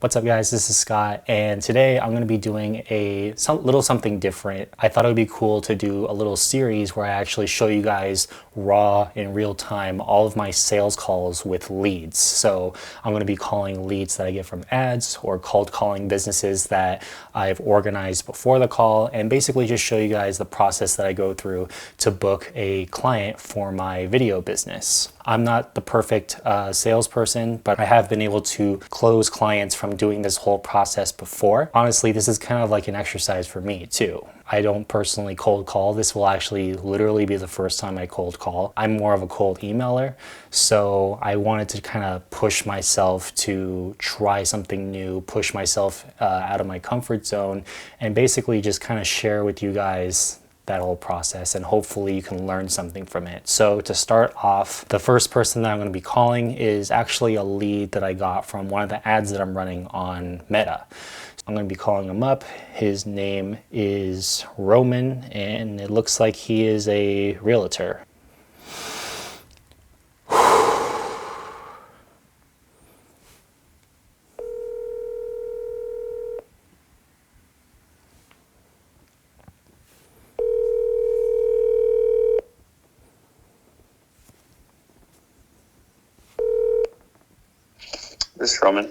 What's up guys, this is Scott, and today I'm going to be doing a little something different. I thought it would be cool to do a little series where I actually show you guys raw in real time all of my sales calls with leads. So I'm going to be calling leads that I get from ads or cold calling businesses that I've organized before the call, and basically just show you guys the process that I go through to book a client for my video business. I'm not the perfect salesperson, but I have been able to close clients from doing this whole process before. Honestly, this is kind of like an exercise for me too. I don't personally cold call. This will actually literally be the first time I cold call. I'm more of a cold emailer, so I wanted to kind of push myself to try something new, push myself out of my comfort zone, and basically just kind of share with you guys that whole process, and hopefully you can learn something from it. So to start off, the first person that I'm going to be calling is actually a lead that I got from one of the ads that I'm running on Meta. I'm going to be calling him up. His name is Roman, and it looks like he is a realtor. This is Roman.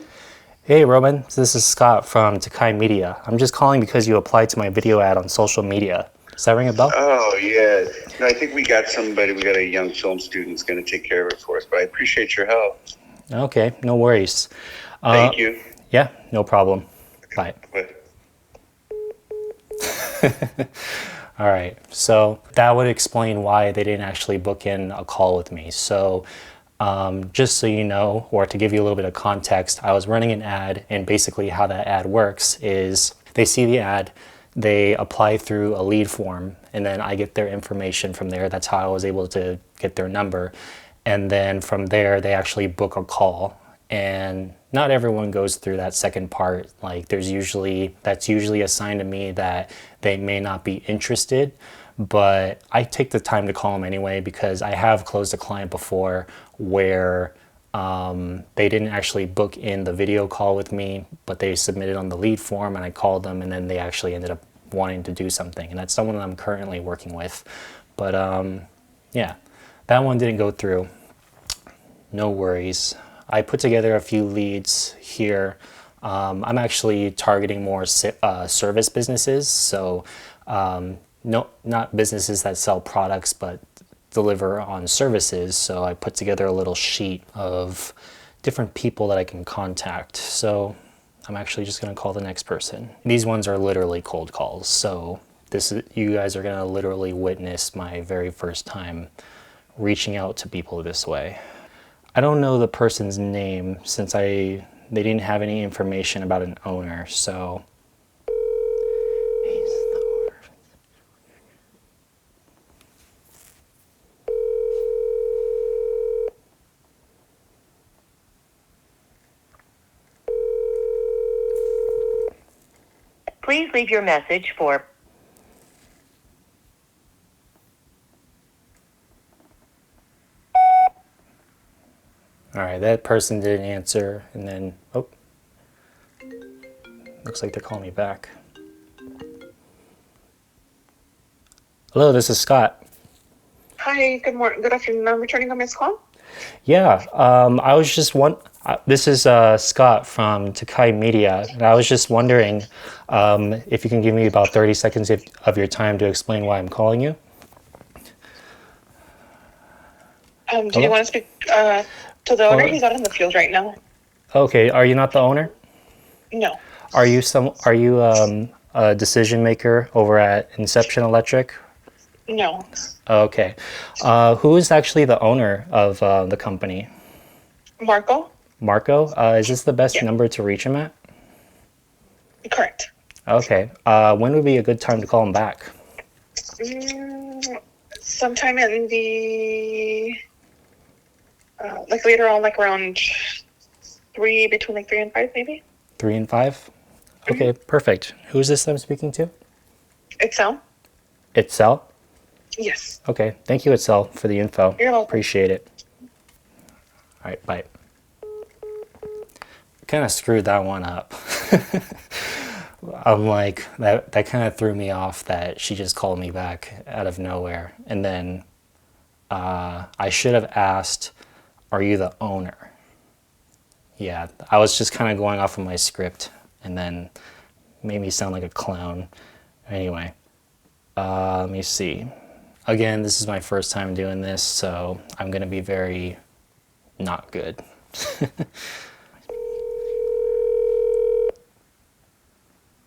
Hey Roman, this is Scott from Takai Media. I'm just calling because you applied to my video ad on social media. Does that ring a bell? Oh, yeah. No, I think we got somebody. We got a young film student who's going to take care of it for us, but I appreciate your help. Okay, no worries. Thank you. Yeah, no problem. Bye. Bye. All right, so that would explain why they didn't actually book in a call with me. So just so you know, or to give you a little bit of context, I was running an ad, and basically how that ad works is they see the ad, they apply through a lead form, and then I get their information from there. That's how I was able to get their number. And then from there, they actually book a call. And not everyone goes through that second part. Like that's usually a sign to me that they may not be interested, but I take the time to call them anyway because I have closed a client before where they didn't actually book in the video call with me, but they submitted on the lead form, and I called them, and then they actually ended up wanting to do something, and that's someone that I'm currently working with. But yeah, that one didn't go through. No worries. I put together a few leads here. I'm actually targeting more service businesses, so no, not businesses that sell products, but deliver on services. So I put together a little sheet of different people that I can contact. So I'm actually just going to call the next person. These ones are literally cold calls. So you guys are going to literally witness my very first time reaching out to people this way. I don't know the person's name since they didn't have any information about an owner, so he's the owner. Please leave your message for... All right, that person didn't answer, and then, oh, looks like they're calling me back. Hello, this is Scott. Hi, good morning, good afternoon. I'm returning a missed call. Yeah, I was just this is Scott from Takai Media, and I was just wondering if you can give me about 30 seconds of your time to explain why I'm calling you. Do you want to speak to the owner? He's out in the field right now. Okay, are you not the owner? No. Are you a decision maker over at Inception Electric? No. Okay. Who is actually the owner of the company? Marco? Marco? Is this the best Yeah. number to reach him at? Correct. Okay. When would be a good time to call him back? Sometime in the like later on, like around between 3 and 5 maybe. 3 and 5? Okay, perfect. Who is this I'm speaking to? Excel? Itzel? Yes. Okay, thank you, Itzel, for the info. You're welcome. Appreciate it. All right, bye. kind of screwed that one up. I'm like, that kind of threw me off that she just called me back out of nowhere. And then I should have asked, are you the owner? Yeah, I was just kind of going off of my script and then made me sound like a clown. Anyway, let me see. Again, this is my first time doing this, so I'm going to be very not good.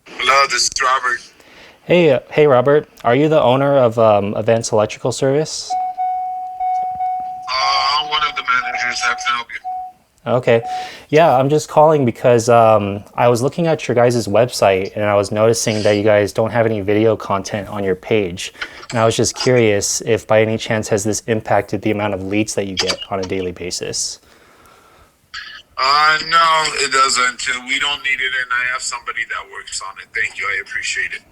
Hello, this is Robert. Hey, Robert. Are you the owner of Advanced Electrical Service? I'm one of the managers. How can I help you? Okay. Yeah, I'm just calling because I was looking at your guys' website and I was noticing that you guys don't have any video content on your page. And I was just curious if by any chance has this impacted the amount of leads that you get on a daily basis? No, it doesn't. We don't need it, and I have somebody that works on it. Thank you. I appreciate it.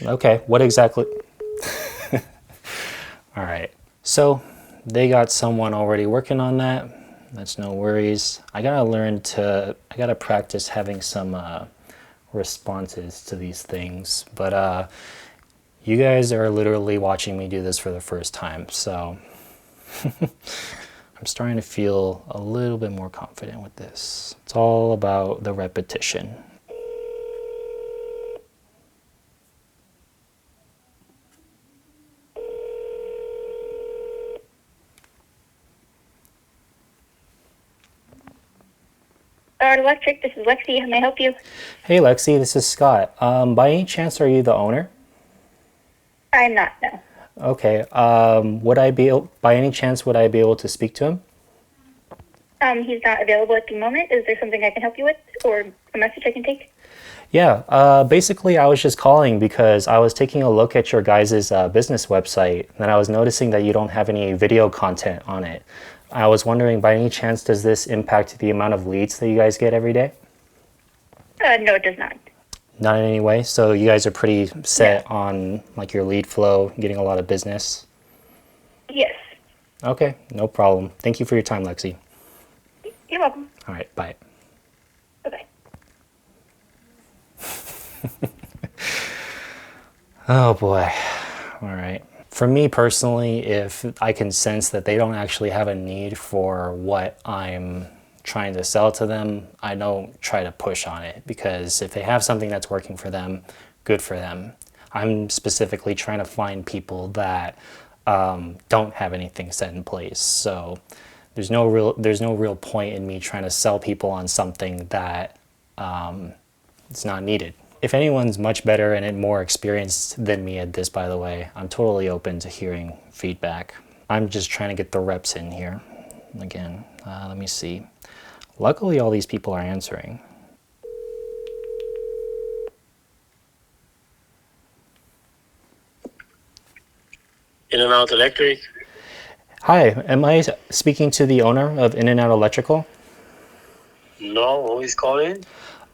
Okay, what exactly? All right. So they got someone already working on that. That's no worries. I gotta practice having some responses to these things. But you guys are literally watching me do this for the first time, so I'm starting to feel a little bit more confident with this. It's all about the repetition. Electric, this is Lexi. How may I help you? Hey Lexi, this is Scott. By any chance, are you the owner? I'm not, no. Okay. By any chance, would I be able to speak to him? He's not available at the moment. Is there something I can help you with, or a message I can take? Yeah, basically I was just calling because I was taking a look at your guys' business website and I was noticing that you don't have any video content on it. I was wondering, by any chance, does this impact the amount of leads that you guys get every day? No, it does not. Not in any way? So you guys are pretty set on like your lead flow, getting a lot of business? Yes. Okay, no problem. Thank you for your time, Lexi. You're welcome. All right, bye. Bye-bye. Oh boy. All right. For me personally, if I can sense that they don't actually have a need for what I'm trying to sell to them, I don't try to push on it, because if they have something that's working for them, good for them. I'm specifically trying to find people that don't have anything set in place. So there's no real point in me trying to sell people on something that it's not needed. If anyone's much better and more experienced than me at this, by the way, I'm totally open to hearing feedback. I'm just trying to get the reps in here. Again, let me see. Luckily, all these people are answering. In and Out Electric. Hi, am I speaking to the owner of In and Out Electrical? No, who is calling?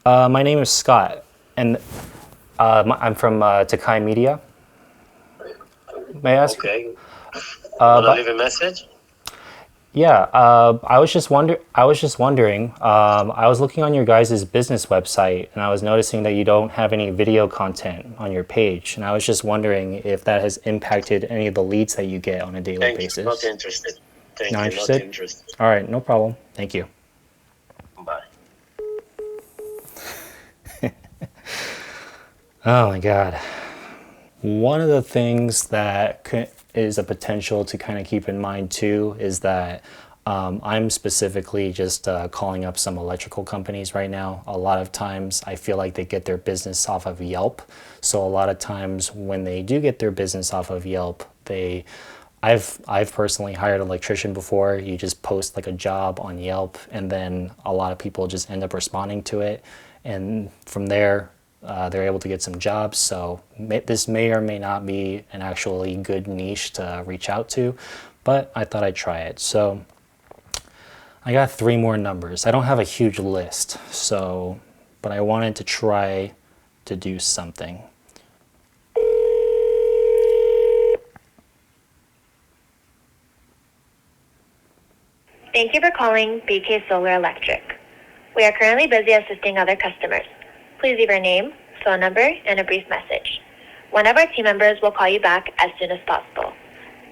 My name is Scott, and I'm from Takai Media. May I ask? Okay. Wanna leave a message? Yeah, I was just wondering. I was looking on your guys' business website, and I was noticing that you don't have any video content on your page, and I was just wondering if that has impacted any of the leads that you get on a daily Thank basis. you. Not interested. Thank Not you. interested? Not interested. All right, no problem. Thank you. Bye. Oh my God. One of the things that is a potential to kind of keep in mind too is that I'm specifically just calling up some electrical companies right now. A lot of times I feel like they get their business off of Yelp. So a lot of times when they do get their business off of Yelp, I've personally hired an electrician before. You just post like a job on Yelp and then a lot of people just end up responding to it. And from there, they're able to get some jobs. So this may or may not be an actually good niche to reach out to, but I thought I'd try it. So I got 3 more numbers. I don't have a huge list, but I wanted to try to do something. Thank you for calling BK Solar Electric. We are currently busy assisting other customers. Please leave your name, phone number, and a brief message. One of our team members will call you back as soon as possible.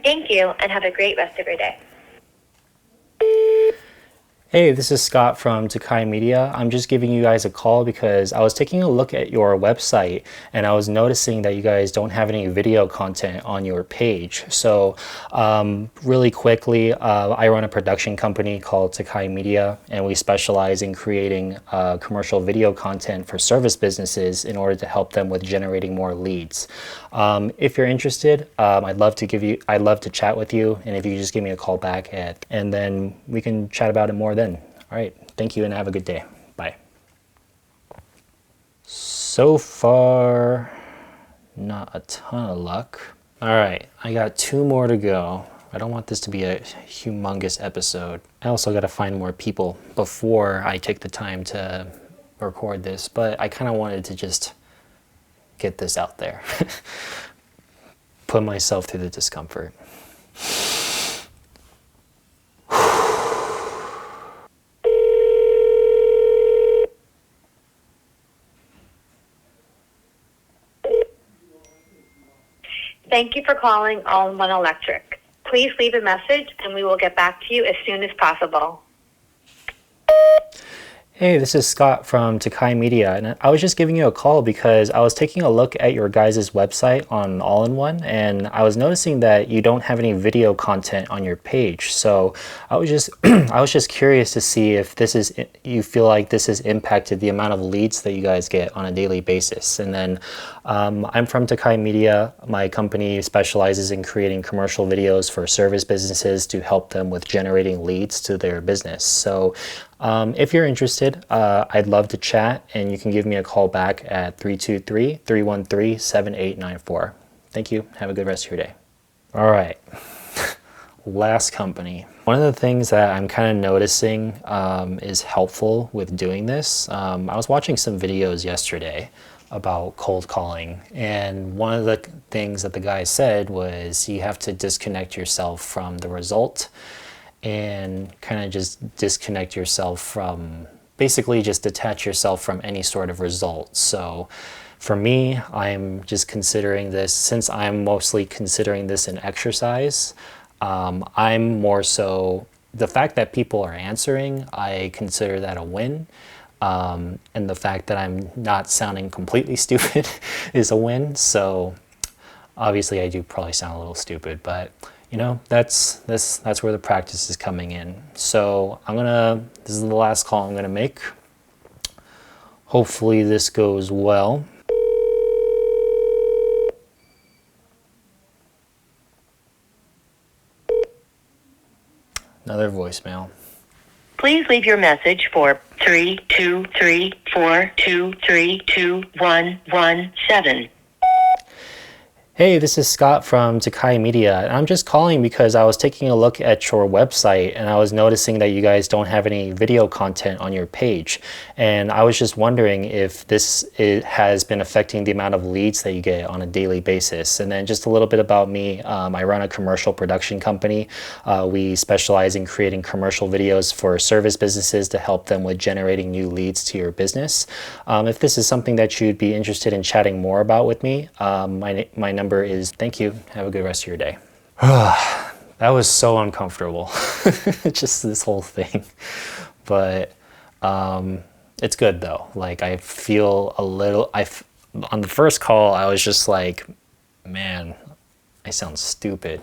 Thank you, and have a great rest of your day. Hey, this is Scott from Takai Media. I'm just giving you guys a call because I was taking a look at your website and I was noticing that you guys don't have any video content on your page. So really quickly, I run a production company called Takai Media, and we specialize in creating commercial video content for service businesses in order to help them with generating more leads. If you're interested, I'd love to chat with you, and if you could just give me a call back and then we can chat about it more then. All right, thank you and have a good day. Bye. So far, not a ton of luck. All right, I got 2 more to go. I don't want this to be a humongous episode. I also got to find more people before I take the time to record this, but I kind of wanted to just get this out there. Put myself through the discomfort. Thank you for calling All-in-One Electric. Please leave a message and we will get back to you as soon as possible. Hey, this is Scott from Takai Media, and I was just giving you a call because I was taking a look at your guys' website on All-in-One, and I was noticing that you don't have any video content on your page. So I was just I was just curious to see if you feel like this has impacted the amount of leads that you guys get on a daily basis. And then I'm from Takai Media. My company specializes in creating commercial videos for service businesses to help them with generating leads to their business. So if you're interested, I'd love to chat, and you can give me a call back at 323-313-7894. Thank you. Have a good rest of your day. All right. Last company. One of the things that I'm kind of noticing is helpful with doing this. I was watching some videos yesterday about cold calling, and one of the things that the guy said was you have to disconnect yourself from the result and kind of just disconnect yourself from, basically just detach yourself from any sort of result. So for me, I'm just considering this, since I'm mostly considering this an exercise, I'm more so, the fact that people are answering, I consider that a win. And the fact that I'm not sounding completely stupid is a win. So obviously I do probably sound a little stupid, but you know, that's where the practice is coming in. So this is the last call I'm gonna make. Hopefully this goes well. Another voicemail. Please leave your message for 323-423-2117. Hey, this is Scott from Takai Media, and I'm just calling because I was taking a look at your website and I was noticing that you guys don't have any video content on your page. And I was just wondering if it has been affecting the amount of leads that you get on a daily basis. And then just a little bit about me. I run a commercial production company. We specialize in creating commercial videos for service businesses to help them with generating new leads to your business. If this is something that you'd be interested in chatting more about with me, my number is, thank you, have a good rest of your day. That was so uncomfortable, just this whole thing. But it's good though. Like I feel a little, on the first call, I was just like, man, I sound stupid.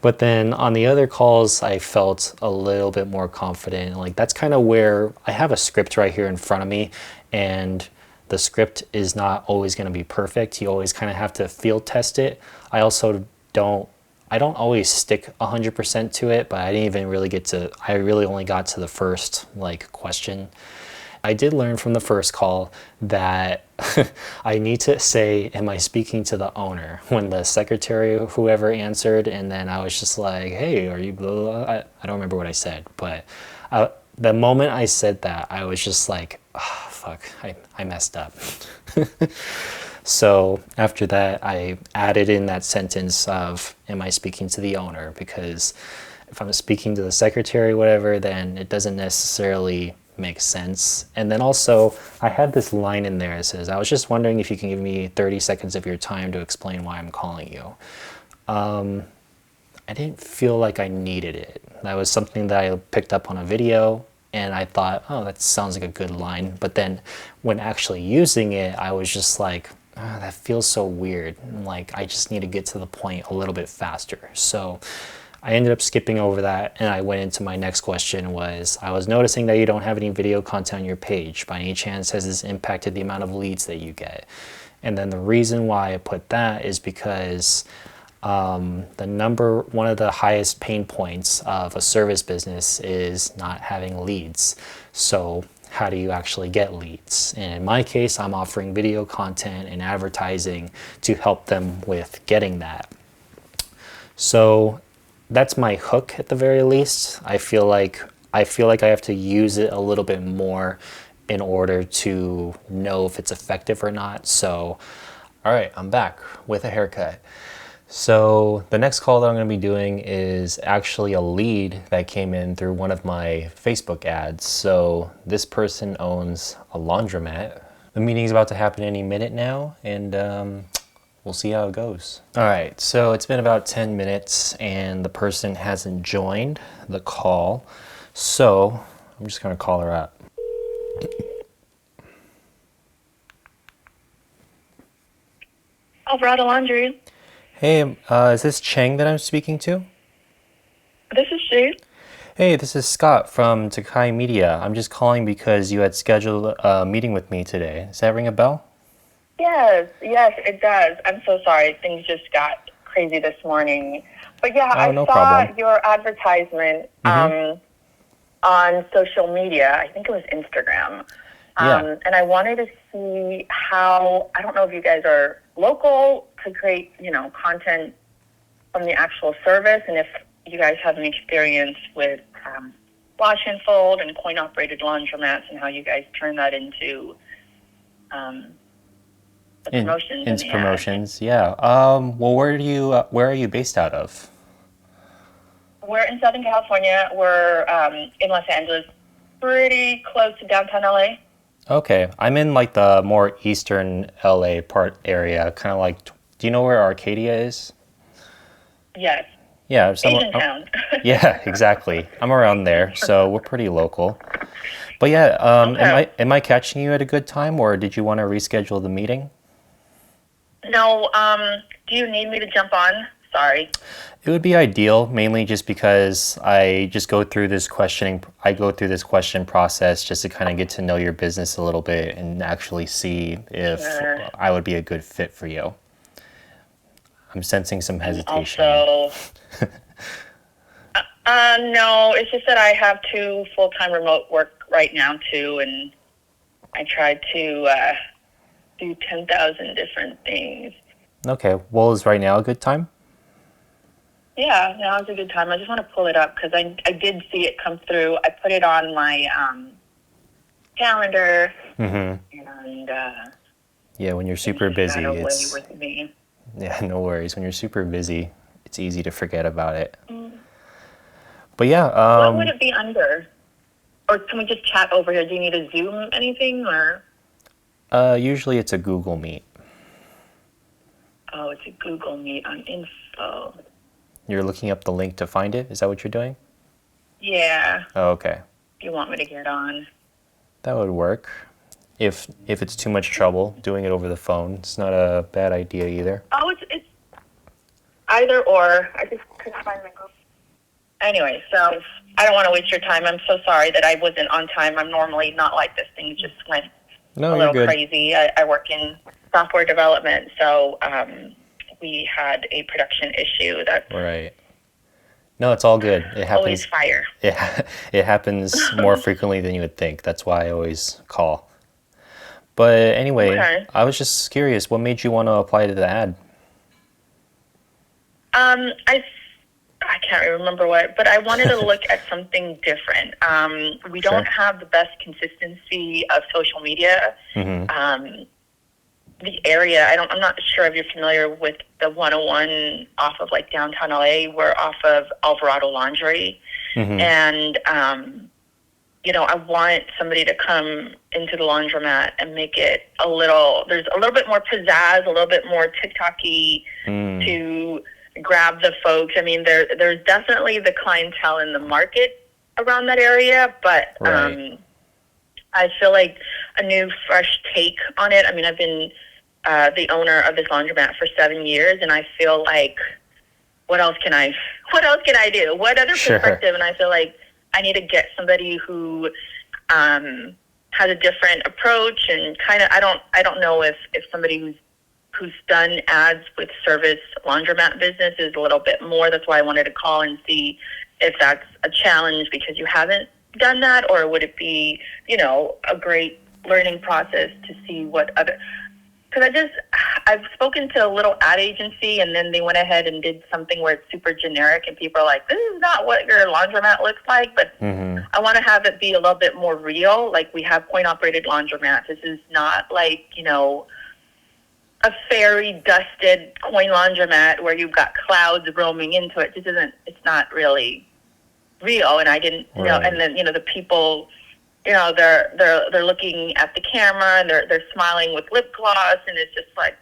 But then on the other calls, I felt a little bit more confident. Like that's kind of where I have a script right here in front of me, and the script is not always going to be perfect. You always kind of have to field test it. I also don't always stick 100% to it, but I really only got to the first question. I did learn from the first call that I need to say, am I speaking to the owner? When the secretary or whoever answered, and then I was just like, hey, are you blah, blah, blah? I don't remember what I said, but the moment I said that, I was just like, oh, fuck, I messed up. So after that, I added in that sentence of, am I speaking to the owner? Because if I'm speaking to the secretary, whatever, then it doesn't necessarily makes sense. And then also, I had this line in there that says, I was just wondering if you can give me 30 seconds of your time to explain why I'm calling you. I didn't feel like I needed it. That was something that I picked up on a video, and I thought, oh, that sounds like a good line. But then when actually using it, I was just like, oh, that feels so weird. Like, I just need to get to the point a little bit faster. So I ended up skipping over that, and I went into my next question was, I was noticing that you don't have any video content on your page. By any chance, has this impacted the amount of leads that you get? And then the reason why I put that is because one of the highest pain points of a service business is not having leads. So how do you actually get leads? And in my case, I'm offering video content and advertising to help them with getting that. So that's my hook at the very least. I feel like I have to use it a little bit more in order to know if it's effective or not. So, all right, I'm back with a haircut. So the next call that I'm going to be doing is actually a lead that came in through one of my Facebook ads. So this person owns a laundromat. The meeting's about to happen any minute now, and we'll see how it goes. All right, so it's been about 10 minutes and the person hasn't joined the call. So I'm just going to call her up. Alvarado Laundry. Hey, is this Cheng that I'm speaking to? This is she. Hey, this is Scott from Takai Media. I'm just calling because you had scheduled a meeting with me today. Does that ring a bell? Yes, it does. I'm so sorry. Things just got crazy this morning. But yeah, Oh, I no saw problem. your advertisement on social media. I think it was Instagram. Yeah. And I wanted to see how, I don't know if you guys are local to create, content from the actual service, and if you guys have any experience with wash and fold and coin-operated laundromats and how you guys turn that into the promotions. Into promotions, yeah. Well, where are you based out of? We're in Southern California. We're in Los Angeles, pretty close to downtown LA. Okay, I'm in like the more eastern LA part area, kind of like, do you know where Arcadia is? Yes. Yeah, Asian town. Yeah, exactly. I'm around there, so we're pretty local. But yeah, Okay. am I catching you at a good time, or did you want to reschedule the meeting? No, do you need me to jump on? Sorry. It would be ideal, mainly just because I go through this question process just to kind of get to know your business a little bit and actually see if Sure. I would be a good fit for you. I'm sensing some hesitation. Also, no, it's just that I have 2 full-time remote work right now too, and I tried to do 10,000 different things. Okay, well, is right now a good time? Yeah, now is a good time. I just want to pull it up because I did see it come through. I put it on my calendar, and Yeah, when you're super busy, got away it's... with me. Yeah, no worries. When you're super busy, it's easy to forget about it. But yeah, What would it be under? Or can we just chat over here? Do you need a Zoom anything or? usually it's a Google Meet. Oh, it's a Google Meet on info. You're looking up the link to find it? Is that what you're doing? Yeah, Oh, okay. if you want me to get on. That would work. If it's too much trouble doing it over the phone, it's not a bad idea either. Oh, it's either or. I just couldn't find my Google. Anyway, so I don't want to waste your time. I'm so sorry that I wasn't on time. I'm normally not like this. Things just went No, a you're little good. crazy. I work in software development, so we had a production issue that Right. No, it's all good. It always happens. fire. It happens more frequently than you would think. That's why I always call. But anyway, Okay. I was just curious, what made you want to apply to the ad? I can't remember what, but I wanted to look at something different. We don't have the best consistency of social media. The area, I'm not sure if you're familiar with the 101 off of like downtown LA. We're off of Alvarado Laundry, and I want somebody to come into the laundromat and make it there's a little bit more pizzazz, a little bit more TikTok-y to grab the folks. I mean, there's definitely the clientele in the market around that area, but Right. I feel like a new, fresh take on it. I mean, I've been the owner of this laundromat for 7 years, and I feel like, what else can I do? What other Sure. perspective? And I feel like I need to get somebody who has a different approach, and kind of, I don't know if somebody who's done ads with service laundromat business is a little bit more. That's why I wanted to call and see if that's a challenge because you haven't done that, or would it be, a great learning process to see what other, because I've spoken to a little ad agency, and then they went ahead and did something where it's super generic, and people are like, this is not what your laundromat looks like, but I want to have it be a little bit more real. Like, we have point-operated laundromats. This is not like, a fairy dusted coin laundromat where you've got clouds roaming into it. It's not really real. And I didn't, Right. and then, the people, they're looking at the camera, and they're smiling with lip gloss, and it's just like,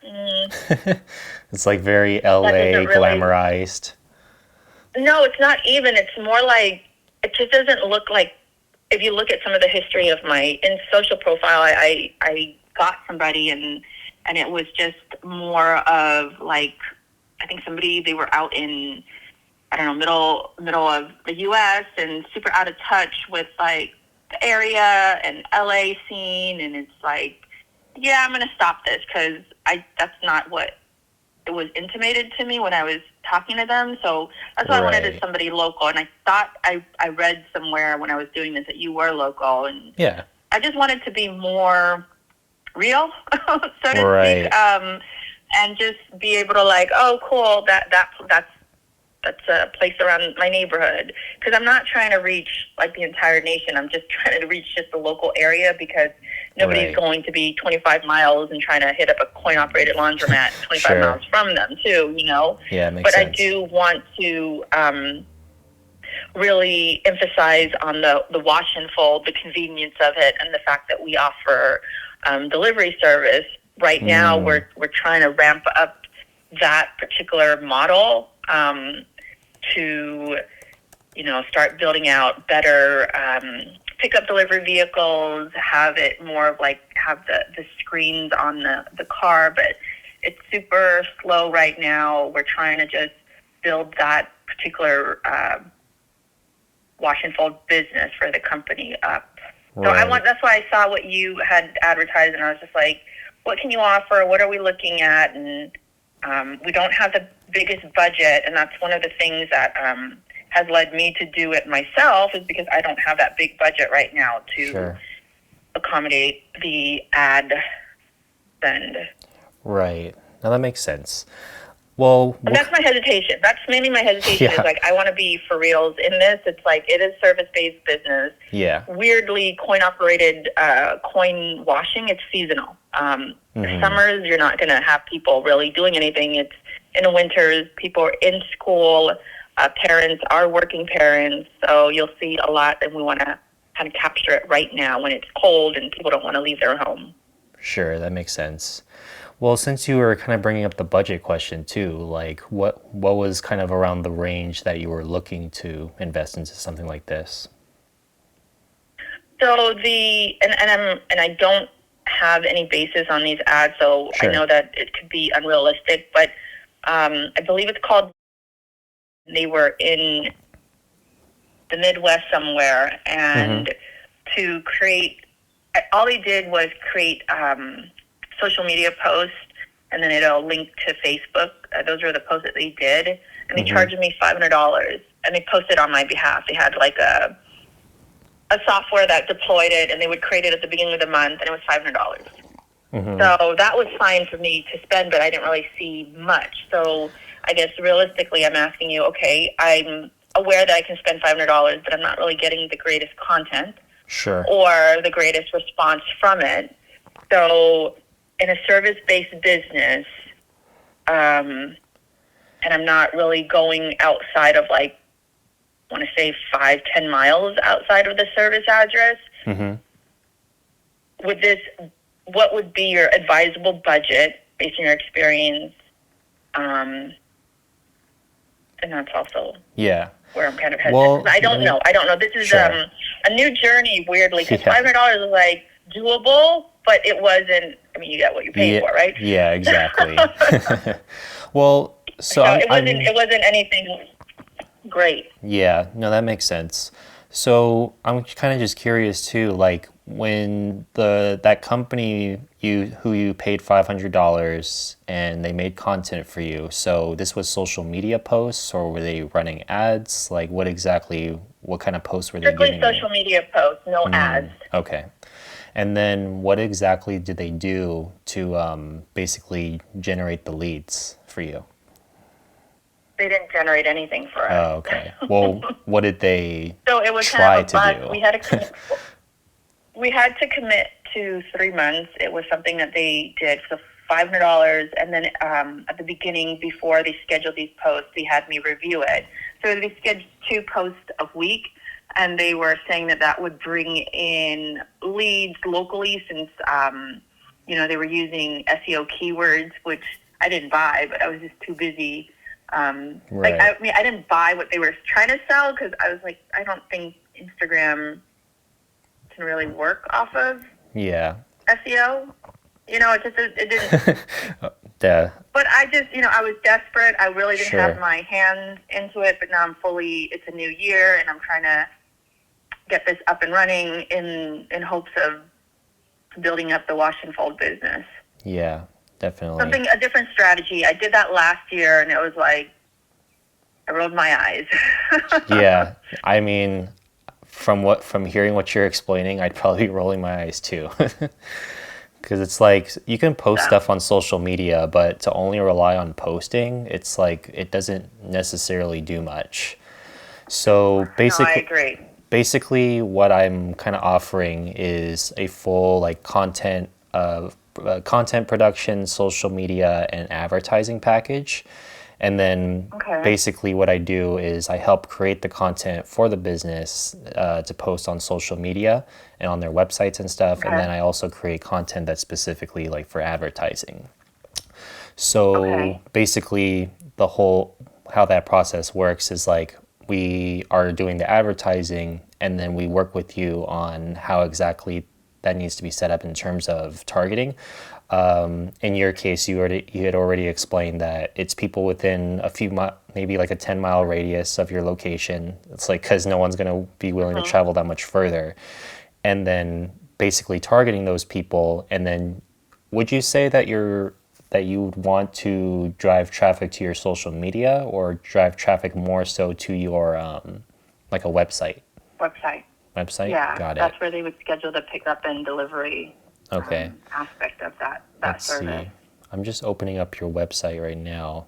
It's like very LA doesn't really- glamorized. no, it's not even. It's more like, it just doesn't look like, if you look at some of the history of in social profile, I got somebody, and it was just more of like, I think they were out in, I don't know, middle of the U.S. and super out of touch with like the area and LA scene. And it's like, yeah, I'm going to stop this because that's not what it was intimated to me when I was talking to them. So that's why I wanted Right. somebody local. And I thought I read somewhere when I was doing this that you were local, and Yeah. I just wanted to be more real, so to Right. speak, and just be able to like, oh, cool, that's a place around my neighborhood. Because I'm not trying to reach like the entire nation. I'm just trying to reach just the local area, because nobody's Right. going to be 25 miles and trying to hit up a coin-operated laundromat 25 Sure. miles from them, too. Yeah, it makes But sense. I do want to really emphasize on the wash and fold, the convenience of it, and the fact that we offer delivery service. Right now, we're trying to ramp up that particular model to start building out better pickup delivery vehicles, have it more of like have the screens on the car, but it's super slow right now. We're trying to just build that particular wash and fold business for the company up. So Right. that's why I saw what you had advertised, and I was just like, what can you offer? What are we looking at? And we don't have the biggest budget, and that's one of the things that has led me to do it myself, is because I don't have that big budget right now to Sure. accommodate the ad spend. Right. Now that makes sense. Well, And that's my hesitation. That's mainly my hesitation. Yeah. Is like, I want to be for reals in this. It's like, it is service-based business. yeah. Weirdly, coin-operated coin washing, it's seasonal. The summers, you're not going to have people really doing anything. It's in the winters, people are in school, parents are working parents, so you'll see a lot, and we want to kind of capture it right now when it's cold and people don't want to leave their home. Sure, that makes sense. Well, since you were kind of bringing up the budget question too, like what was kind of around the range that you were looking to invest into something like this? So I don't have any basis on these ads, so Sure. I know that it could be unrealistic, but I believe it's called, they were in the Midwest somewhere, and to create, all they did was create social media posts, and then it'll link to Facebook. Those were the posts that they did, and they charged me $500, and they posted on my behalf. They had like a software that deployed it, and they would create it at the beginning of the month, and it was $500. So that was fine for me to spend, but I didn't really see much. So I guess realistically, I'm asking you, okay, I'm aware that I can spend $500, but I'm not really getting the greatest content Sure. or the greatest response from it. So in a service-based business, and I'm not really going outside of like want to say 5-10 miles outside of the service address. Mm-hmm. What would be your advisable budget based on your experience? And that's also where I'm kind of hesitant. Well, I don't know. This is sure. a new journey, weirdly, because Yeah. $500 is like doable, but it wasn't. I mean, you get what you pay for, right? Yeah, exactly. Well, so it wasn't anything great. Yeah, no, that makes sense. So I'm kind of just curious too, like when that company who you paid $500 and they made content for you. So this was social media posts, or were they running ads? Like what kind of posts were they Strictly giving social media posts, no ads. Okay. And then what exactly did they do to basically generate the leads for you? They didn't generate anything for us. Oh, okay. Well, what did they So it was try kind of a bust. to do? We had to commit to 3 months. It was something that they did for $500, and then at the beginning, before they scheduled these posts, they had me review it. So they scheduled 2 posts a week, and they were saying that would bring in leads locally, since they were using SEO keywords, which I didn't buy, but I was just too busy. Right. I didn't buy what they were trying to sell, because I was like, I don't think Instagram can really work off of SEO. It didn't. But I just, I was desperate. I really didn't have my hands into it, but now it's a new year, and I'm trying to get this up and running in hopes of building up the wash and fold business. Yeah, definitely. A different strategy. I did that last year, and it was like, I rolled my eyes. Yeah, I mean, from hearing what you're explaining, I'd probably be rolling my eyes too. Because it's like you can post stuff on social media, but to only rely on posting, it's like it doesn't necessarily do much. So basically, I agree. Basically, what I'm kind of offering is a full like content production, social media, and advertising package. And then basically what I do is I help create the content for the business to post on social media and on their websites and stuff. And then I also create content that's specifically like for advertising. So basically how that process works is like we are doing the advertising, and then we work with you on how exactly that needs to be set up in terms of targeting. In your case, you had already explained that it's people within a few maybe like a 10-mile radius of your location. It's like because no one's going to be willing to travel that much further, and then basically targeting those people. And then, would you say that you would want to drive traffic to your social media, or drive traffic more so to your like a website? Website. Yeah, Got it. that's where they would schedule the pickup and delivery. Aspect of that service. See. I'm just opening up your website right now.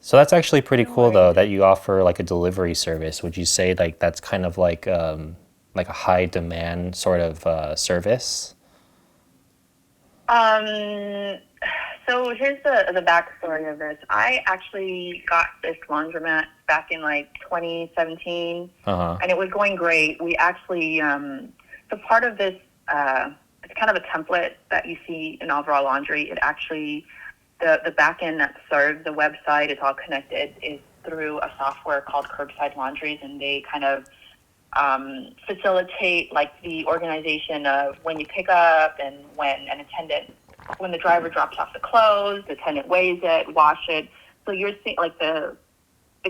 So that's actually pretty cool though, that you offer like a delivery service. Would you say like that's kind of like a high demand sort of service? So here's the backstory of this. I actually got this laundromat back in like 2017, and it was going great. We actually, so part of this, it's kind of a template that you see in Overall Laundry. It actually, the back end that serves the website, it's all connected, is through a software called Curbside Laundries, and they kind of facilitate like the organization of when you pick up and when the driver drops off the clothes, the attendant weighs it, wash it. So you're seeing like the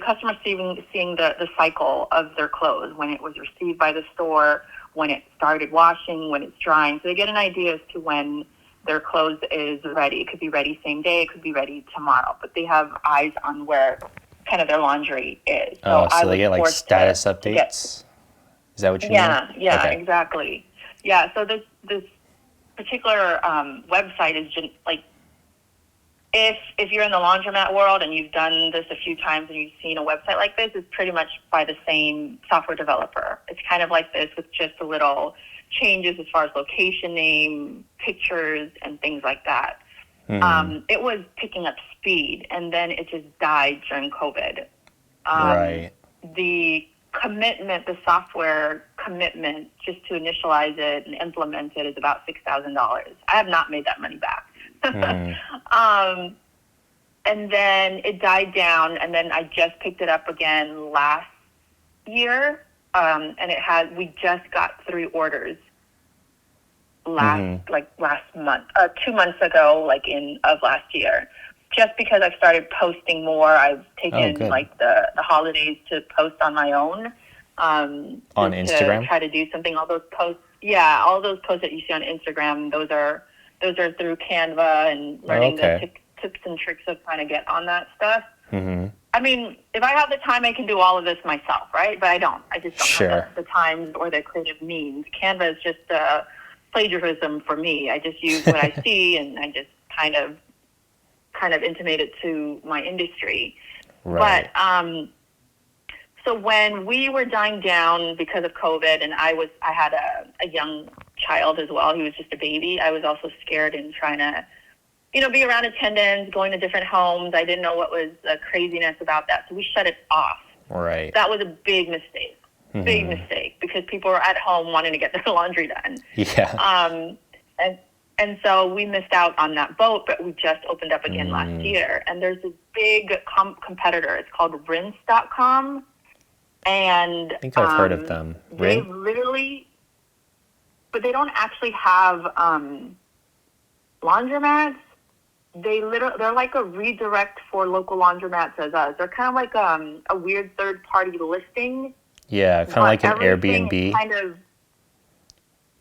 customer seeing the cycle of their clothes, when it was received by the store, when it started washing, when it's drying. So they get an idea as to when their clothes is ready. It could be ready same day, it could be ready tomorrow, but they have eyes on where kind of their laundry is. So they get like status updates? Is that what you mean? Yeah, exactly. Yeah, so this particular website is just like, if you're in the laundromat world and you've done this a few times and you've seen a website like this, it's pretty much by the same software developer. It's kind of like this with just a little changes as far as location name, pictures, and things like that. It was picking up speed, and then it just died during COVID. Right. The commitment, the software commitment, just to initialize it and implement it is about $6,000. I have not made that money back. And then it died down, and then I just picked it up again last year, and we just got 3 orders last month, 2 months ago, of last year. Just because I've started posting more, I've taken the holidays to post on my own. On Instagram? To try to do something. All those posts that you see on Instagram, those are through Canva and learning the tips and tricks of trying to get on that stuff. Mm-hmm. I mean, if I have the time, I can do all of this myself, right? But I don't. I just don't have the time or the creative means. Canva is just plagiarism for me. I just use what I see, and I just kind of intimate it to my industry. Right. But so when we were dying down because of COVID, and I had a young child as well. He was just a baby. I was also scared and trying to, be around attendance, going to different homes. I didn't know what was the craziness about that, so we shut it off. Right. That was a big mistake. Big mistake, because people were at home wanting to get their laundry done. Yeah. And so we missed out on that boat, but we just opened up again last year. And there's this big competitor. It's called rinse.com. And I think I've heard of them. They literally, but they don't actually have laundromats. They're like a redirect for local laundromats as us. They're kind of like a weird third-party listing. Yeah, kind of like an Airbnb.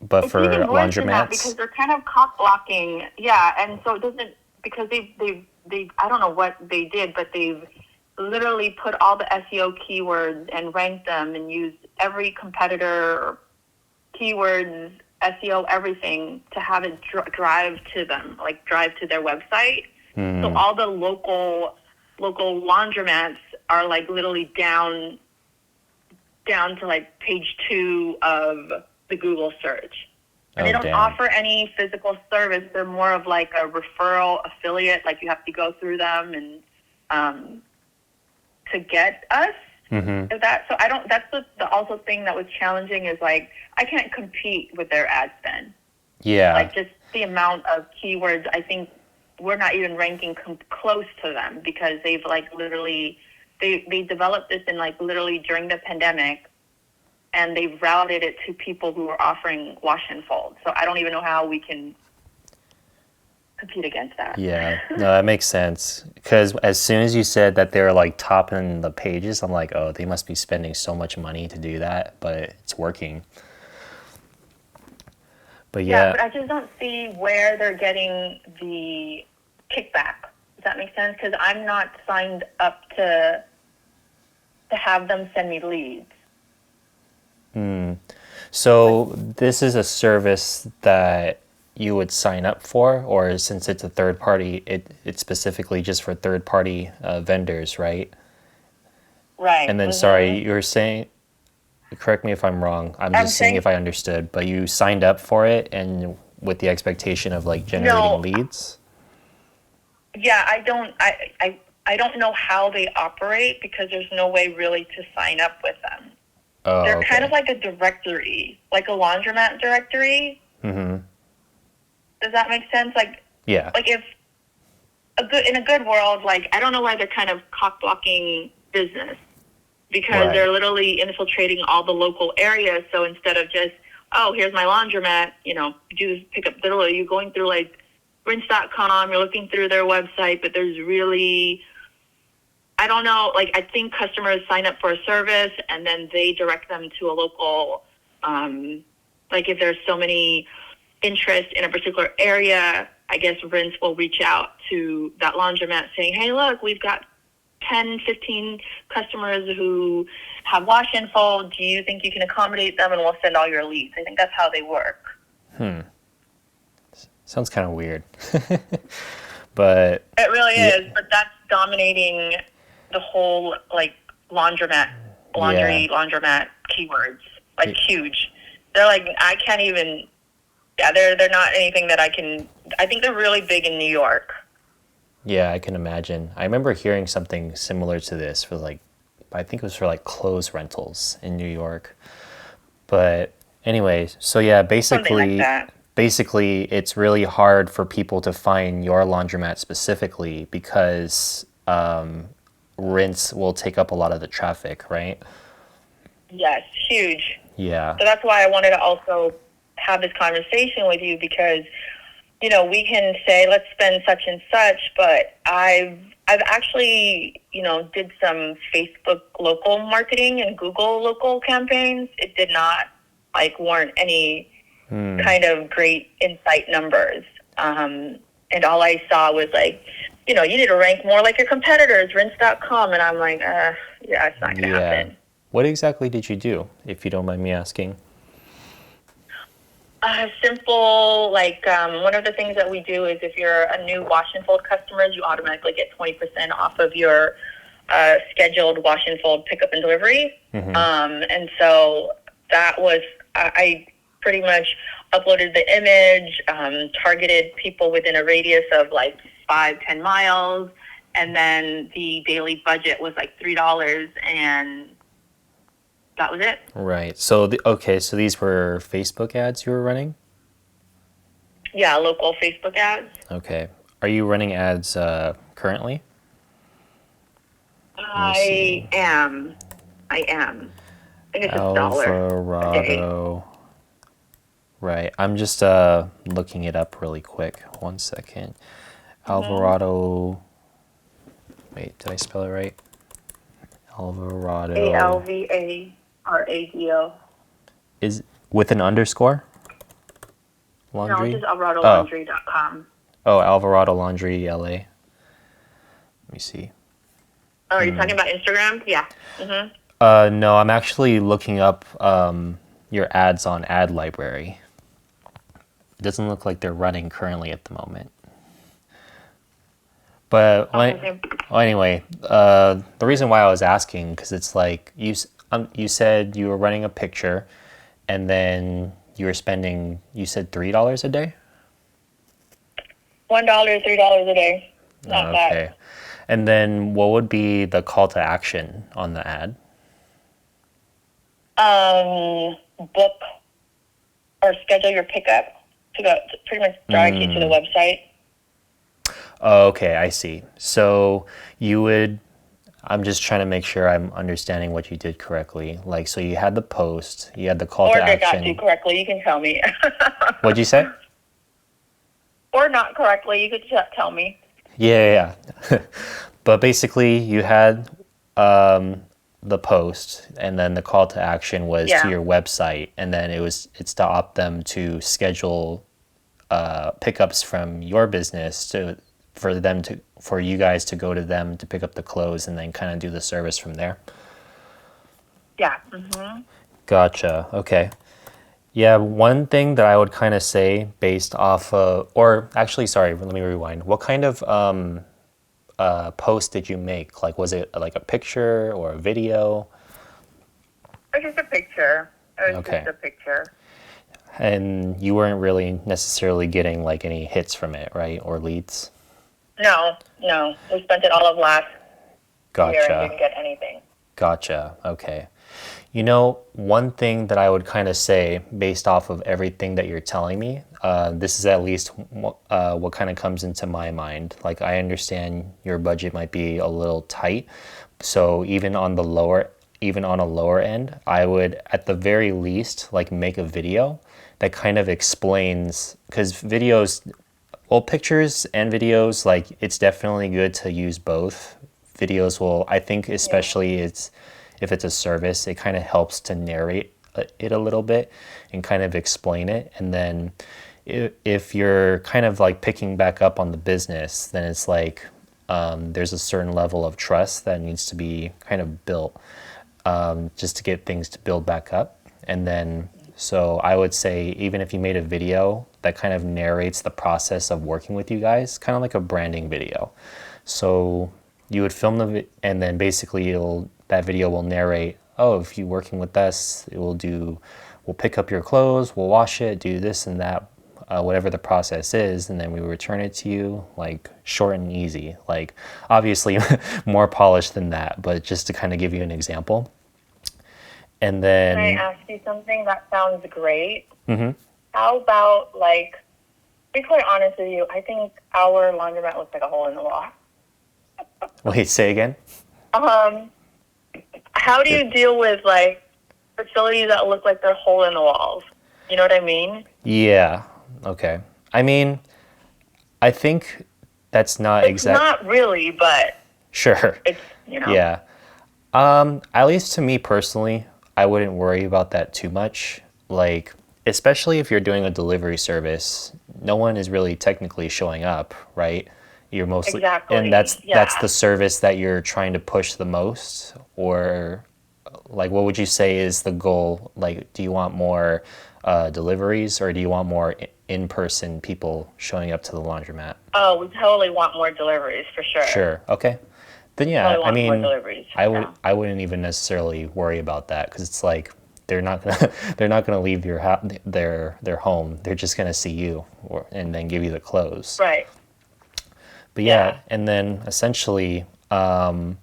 But for laundromats, because they're kind of cock blocking. Yeah, and so it doesn't, because they I don't know what they did, but they've literally put all the SEO keywords and ranked them and used every competitor keywords, SEO, everything to have it drive to their website. So all the local laundromats are like literally down to like page 2 of the Google search. And they don't offer any physical service. They're more of like a referral affiliate. Like you have to go through them and to get us. Mm-hmm. So I don't. That's the also thing that was challenging is like I can't compete with their ad spend. Yeah. Like just the amount of keywords. I think we're not even ranking close to them because they've like literally they developed this in like literally during the pandemic. And they've routed it to people who are offering wash and fold. So I don't even know how we can compete against that. Yeah, no, that makes sense. Because as soon as you said that they're like topping the pages, I'm like, oh, they must be spending so much money to do that, but it's working. But but I just don't see where they're getting the kickback. Does that make sense? Because I'm not signed up to have them send me leads. So this is a service that you would sign up for, or since it's a third party, it's specifically just for third party vendors, right? Right. And then, sorry, you were saying, correct me if I'm wrong. I'm just seeing if I understood, but you signed up for it and with the expectation of like generating leads? Yeah, I don't know how they operate because there's no way really to sign up with them. Oh, they're kind of like a directory, like a laundromat directory. Mm-hmm. Does that make sense? Like, yeah. Like if in a good world, like I don't know why they're kind of cock blocking business because they're literally infiltrating all the local areas. So instead of just, oh, here's my laundromat, do this pickup. Literally, you're going through like rinse.com, you're looking through their website, but there's really, I don't know, like I think customers sign up for a service and then they direct them to a local, like if there's so many interest in a particular area, I guess Rinse will reach out to that laundromat saying, hey, look, we've got 10, 15 customers who have wash and fold. Do you think you can accommodate them? And we'll send all your leads. I think that's how they work. Sounds kind of weird. But it really is, but that's dominating the whole like laundromat keywords, like huge. They're like, I can't even, they're not anything that I think they're really big in New York. Yeah, I can imagine. I remember hearing something similar to this for like I think it was for like clothes rentals in New York. But anyway, so yeah, Something like that. basically it's really hard for people to find your laundromat specifically because rinse will take up a lot of the traffic, right? Yes, huge. Yeah. So that's why I wanted to also have this conversation with you because, you know, we can say let's spend such and such, but I've actually, you know, did some Facebook local marketing and Google local campaigns. It did not warrant any kind of great insight numbers. And all I saw was you know, you need to rank more like your competitors, rinse.com. And I'm like, yeah, it's not going to happen. What exactly did you do, if you don't mind me asking? Simple, one of the things that we do is if you're a new wash and fold customer, you automatically get 20% off of your scheduled wash and fold pickup and delivery. And so that was, I pretty much uploaded the image, targeted people within a radius of 5-10 miles. And then the daily budget was $3, and that was it. Right. So so these were Facebook ads you were running? Yeah, local Facebook ads. Okay. Are you running ads currently? I am. I think it's $1 a day. Alvarado. Right. I'm just looking it up really quick. 1 second. Alvarado. Wait, did I spell it right? Alvarado. ALVARADO. Is with an underscore? No, Laundry? it's just alvaradolaundry.com. Oh, Alvarado Laundry LA. Let me see. Oh, are you talking about Instagram? Yeah. No, I'm actually looking up your ads on Ad Library. It doesn't look like they're running currently at the moment. But anyway, the reason why I was asking, because it's you said you were running a picture, and then you were spending, you said $3 a day? $1, $3 a day. Not Okay. And then what would be the call to action on the ad? Book or schedule your pickup to go to pretty much drive you to the website. Oh, okay, I see. So I'm just trying to make sure I'm understanding what you did correctly. So you had the post, you had the call to Or did not action. do correctly, you can tell me. What'd you say? Or not correctly, you could tell me. Yeah. But basically you had the post, and then the call to action was to your website, and then it's to opt them to schedule pickups from your business for you guys to go to them to pick up the clothes and then kind of do the service from there. Yeah. Gotcha. Okay. Yeah, one thing that I would kind of say based off of, or actually, sorry, let me rewind. What kind of post did you make? Was it a picture or a video? It was just a picture. Okay. Just a picture. And you weren't really necessarily getting any hits from it, right? Or leads? No. We spent it all of last year and Gotcha. didn't get anything. Gotcha. Okay. One thing that I would kind of say based off of everything that you're telling me, this is at least what kind of comes into my mind. I understand your budget might be a little tight. So even on a lower end, I would at the very least make a video that kind of explains, because pictures and videos, it's definitely good to use both. Videos will, I think, especially if it's a service, it kind of helps to narrate it a little bit and kind of explain it. And then if you're kind of picking back up on the business, then it's there's a certain level of trust that needs to be kind of built just to get things to build back up. And then, so I would say, even if you made a video that kind of narrates the process of working with you guys, kind of like a branding video. So you would film and then basically that video will narrate, oh, if you're working with us, we'll pick up your clothes, we'll wash it, do this and that, whatever the process is, and then we return it to you, like short and easy. Like obviously more polished than that, but just to kind of give you an example. And then Can I ask you something? That sounds great. Mm-hmm. How about, like, to be quite honest with you, I think our laundromat looks like a hole in the wall. Wait, say again? How do you deal with, like, facilities that look like they're hole in the walls? You know what I mean? Yeah. Okay. I mean, I think that's not It's not really, but Sure. it's, you know. Yeah. At least to me personally, I wouldn't worry about that too much. Like, especially if you're doing a delivery service, no one is really technically showing up, right? You're mostly, Exactly. and that's Yeah. the service that you're trying to push the most. Or like, what would you say is the goal? Like, do you want more deliveries, or do you want more in-person people showing up to the laundromat? Oh, we totally want more deliveries for sure. Sure. Okay. Then yeah, Totally I want more mean, deliveries. I wouldn't even necessarily worry about that, because it's like they're not gonna leave their home. They're just gonna see you and then give you the clothes. Right. But yeah, and then essentially running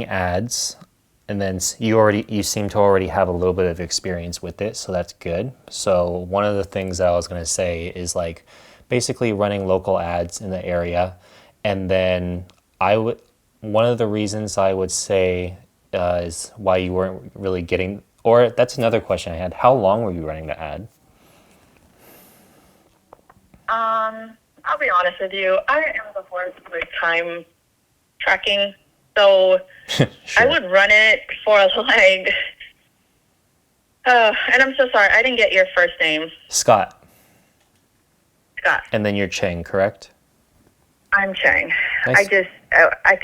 ads, and then you seem to already have a little bit of experience with it, so that's good. So one of the things that I was gonna say is like basically running local ads in the area, and then one of the reasons I would say is why you weren't really getting, or that's another question I had. How long were you running the ad? I'll be honest with you. I am the horse with time tracking, so Sure. I would run it for like. And I'm so sorry, I didn't get your first name, Scott. Scott. And then you're Cheng, correct? I'm Chang. Nice. I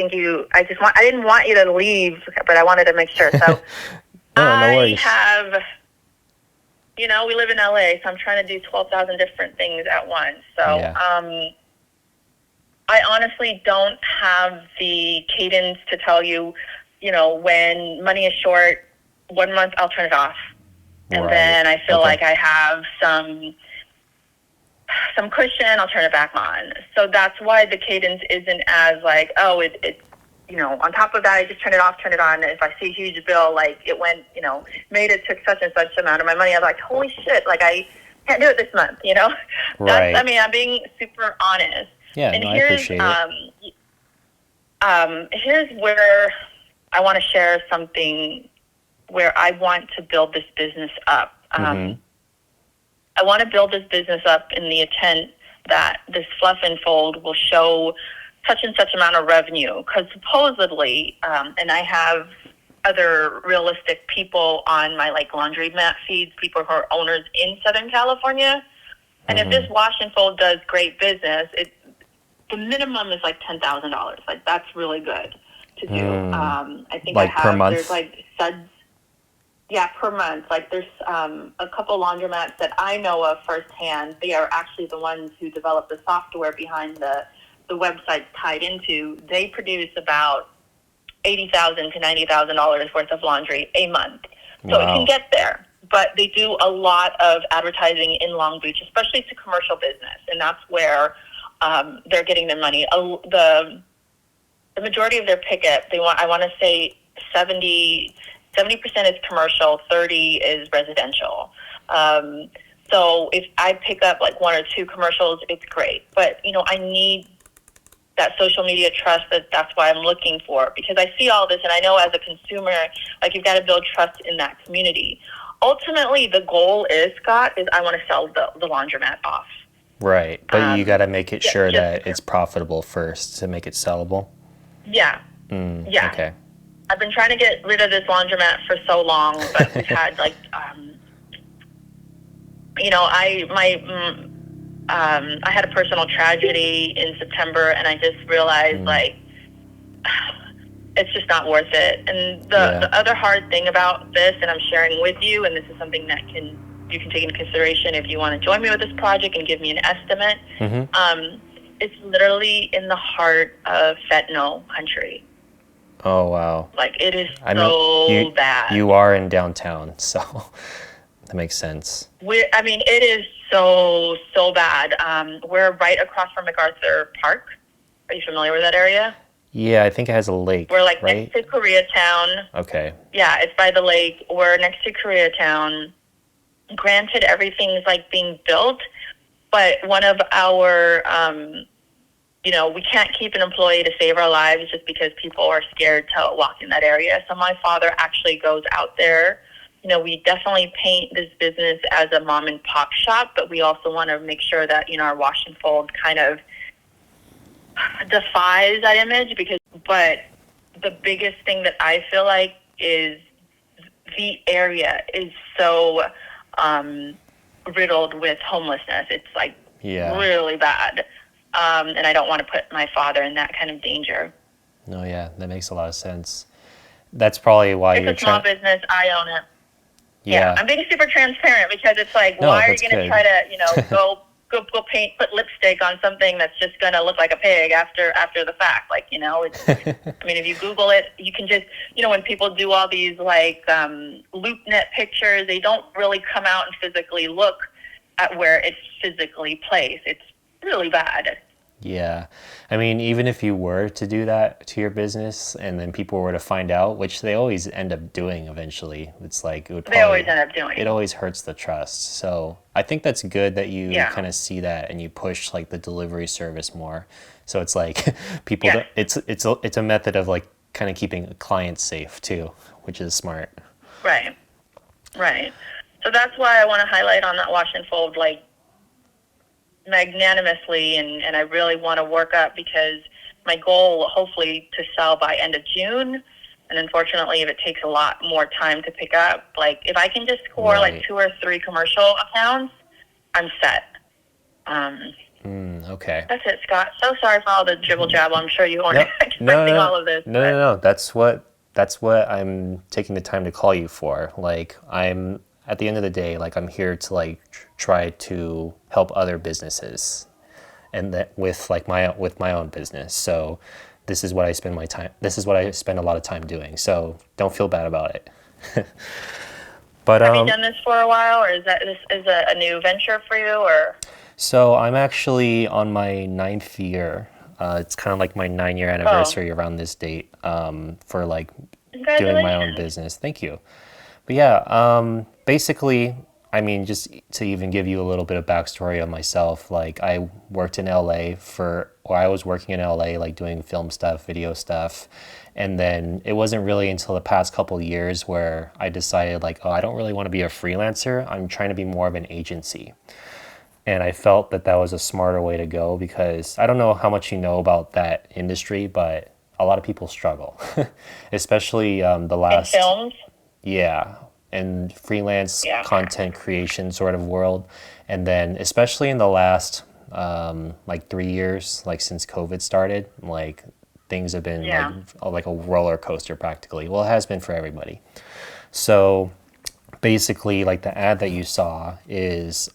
didn't want you to leave, but I wanted to make sure. So No I worries. have, we live in LA, so I'm trying to do 12,000 different things at once. So, Yeah. I honestly don't have the cadence to tell you, when money is short, 1 month I'll turn it off. And Right. then I feel Okay. like I have some cushion, I'll turn it back on. So that's why the cadence isn't as like, oh, it's on top of that, I just turn it off, turn it on. If I see a huge bill, like it went, made it took such and such amount of my money, I'm like, holy shit, like I can't do it this month, Right. I'm being super honest. Yeah, And no, I appreciate it. here's where I want to share something where I want to build this business up. I want to build this business up in the intent that this fluff and fold will show such and such amount of revenue. Because supposedly, and I have other realistic people on my laundromat feeds, people who are owners in Southern California. And if this wash and fold does great business, the minimum is like $10,000. Like that's really good to do. I think Like per month? There's like suds. Yeah, per month. Like there's a couple laundromats that I know of firsthand. They are actually the ones who develop the software behind the website tied into. They produce about $80,000 to $90,000 worth of laundry a month. So Wow. it can get there. But they do a lot of advertising in Long Beach, especially to commercial business, and that's where they're getting their money. The majority of their pickup, I want to say 70% is commercial, 30 is residential. So if I pick up like one or two commercials, it's great. But, I need that social media trust. That's why I'm looking for, because I see all this and I know as a consumer, like you've got to build trust in that community. Ultimately, the goal is, Scott, is I want to sell the laundromat off. Right. But you got to make it sure just- that it's profitable first to make it sellable. Yeah. Yeah. Okay. I've been trying to get rid of this laundromat for so long, but we've had like, I had a personal tragedy in September, and I just realized like it's just not worth it. And the other hard thing about this, and I'm sharing with you, and this is something that you can take into consideration if you want to join me with this project and give me an estimate. It's literally in the heart of fentanyl country. Oh, wow. Like, it is I mean, so bad. You are in downtown, so that makes sense. I mean, it is so bad. We're right across from MacArthur Park. Are you familiar with that area? Yeah, I think it has a lake. We're like right? next to Koreatown. Okay. Yeah, it's by the lake. We're next to Koreatown. Granted, everything's like being built, but one of our, we can't keep an employee to save our lives just because people are scared to walk in that area. So my father actually goes out there. We definitely paint this business as a mom and pop shop, but we also want to make sure that, our wash and fold kind of defies that image but the biggest thing that I feel like is the area is so riddled with homelessness. It's like really bad. And I don't want to put my father in that kind of danger. No, yeah, that makes a lot of sense. That's probably why you're It's a small business. I own it. Yeah. I'm being super transparent because it's like, No, why are you that's going to good. try to, go put lipstick on something that's just going to look like a pig after the fact? Like, it's, I mean, if you Google it, you can just, when people do all these like LoopNet pictures, they don't really come out and physically look at where it's physically placed. It's really bad. Yeah. I mean, even if you were to do that to your business and then people were to find out, which they always end up doing eventually, it's like, They always end up doing. It always hurts the trust. So I think that's good that you Yeah. kind of see that and you push like the delivery service more. So it's like people, Yeah. it's a method of like kind of keeping clients safe too, which is smart. Right. So that's why I want to highlight on that wash and fold, like, magnanimously, and I really want to work up because my goal hopefully to sell by end of June, and unfortunately if it takes a lot more time to pick up, like if I can just score like 2 or 3 commercial accounts, I'm set. Okay. That's it, Scott. So sorry for all the jibble jabble. I'm sure you weren't expecting all of this. No. That's what I'm taking the time to call you for. Like I'm at the end of the day, like I'm here to like try to help other businesses, and that with my own business. So this is what I spend a lot of time doing. So don't feel bad about it. But have you done this for a while, or is a new venture for you, or? So I'm actually on my 9th year. It's kind of like my 9-year anniversary around this date for like doing my own business. Thank you. But yeah, basically, I mean, just to even give you a little bit of backstory on myself, like I worked in LA I was working in LA, like doing film stuff, video stuff. And then it wasn't really until the past couple of years where I decided like, oh, I don't really want to be a freelancer. I'm trying to be more of an agency. And I felt that was a smarter way to go because I don't know how much you know about that industry, but a lot of people struggle, especially the last... In films? Yeah, and freelance content creation sort of world. And then especially in the last like 3 years, like since COVID started, like things have been like a roller coaster practically. Well, it has been for everybody. So basically, like the ad that you saw is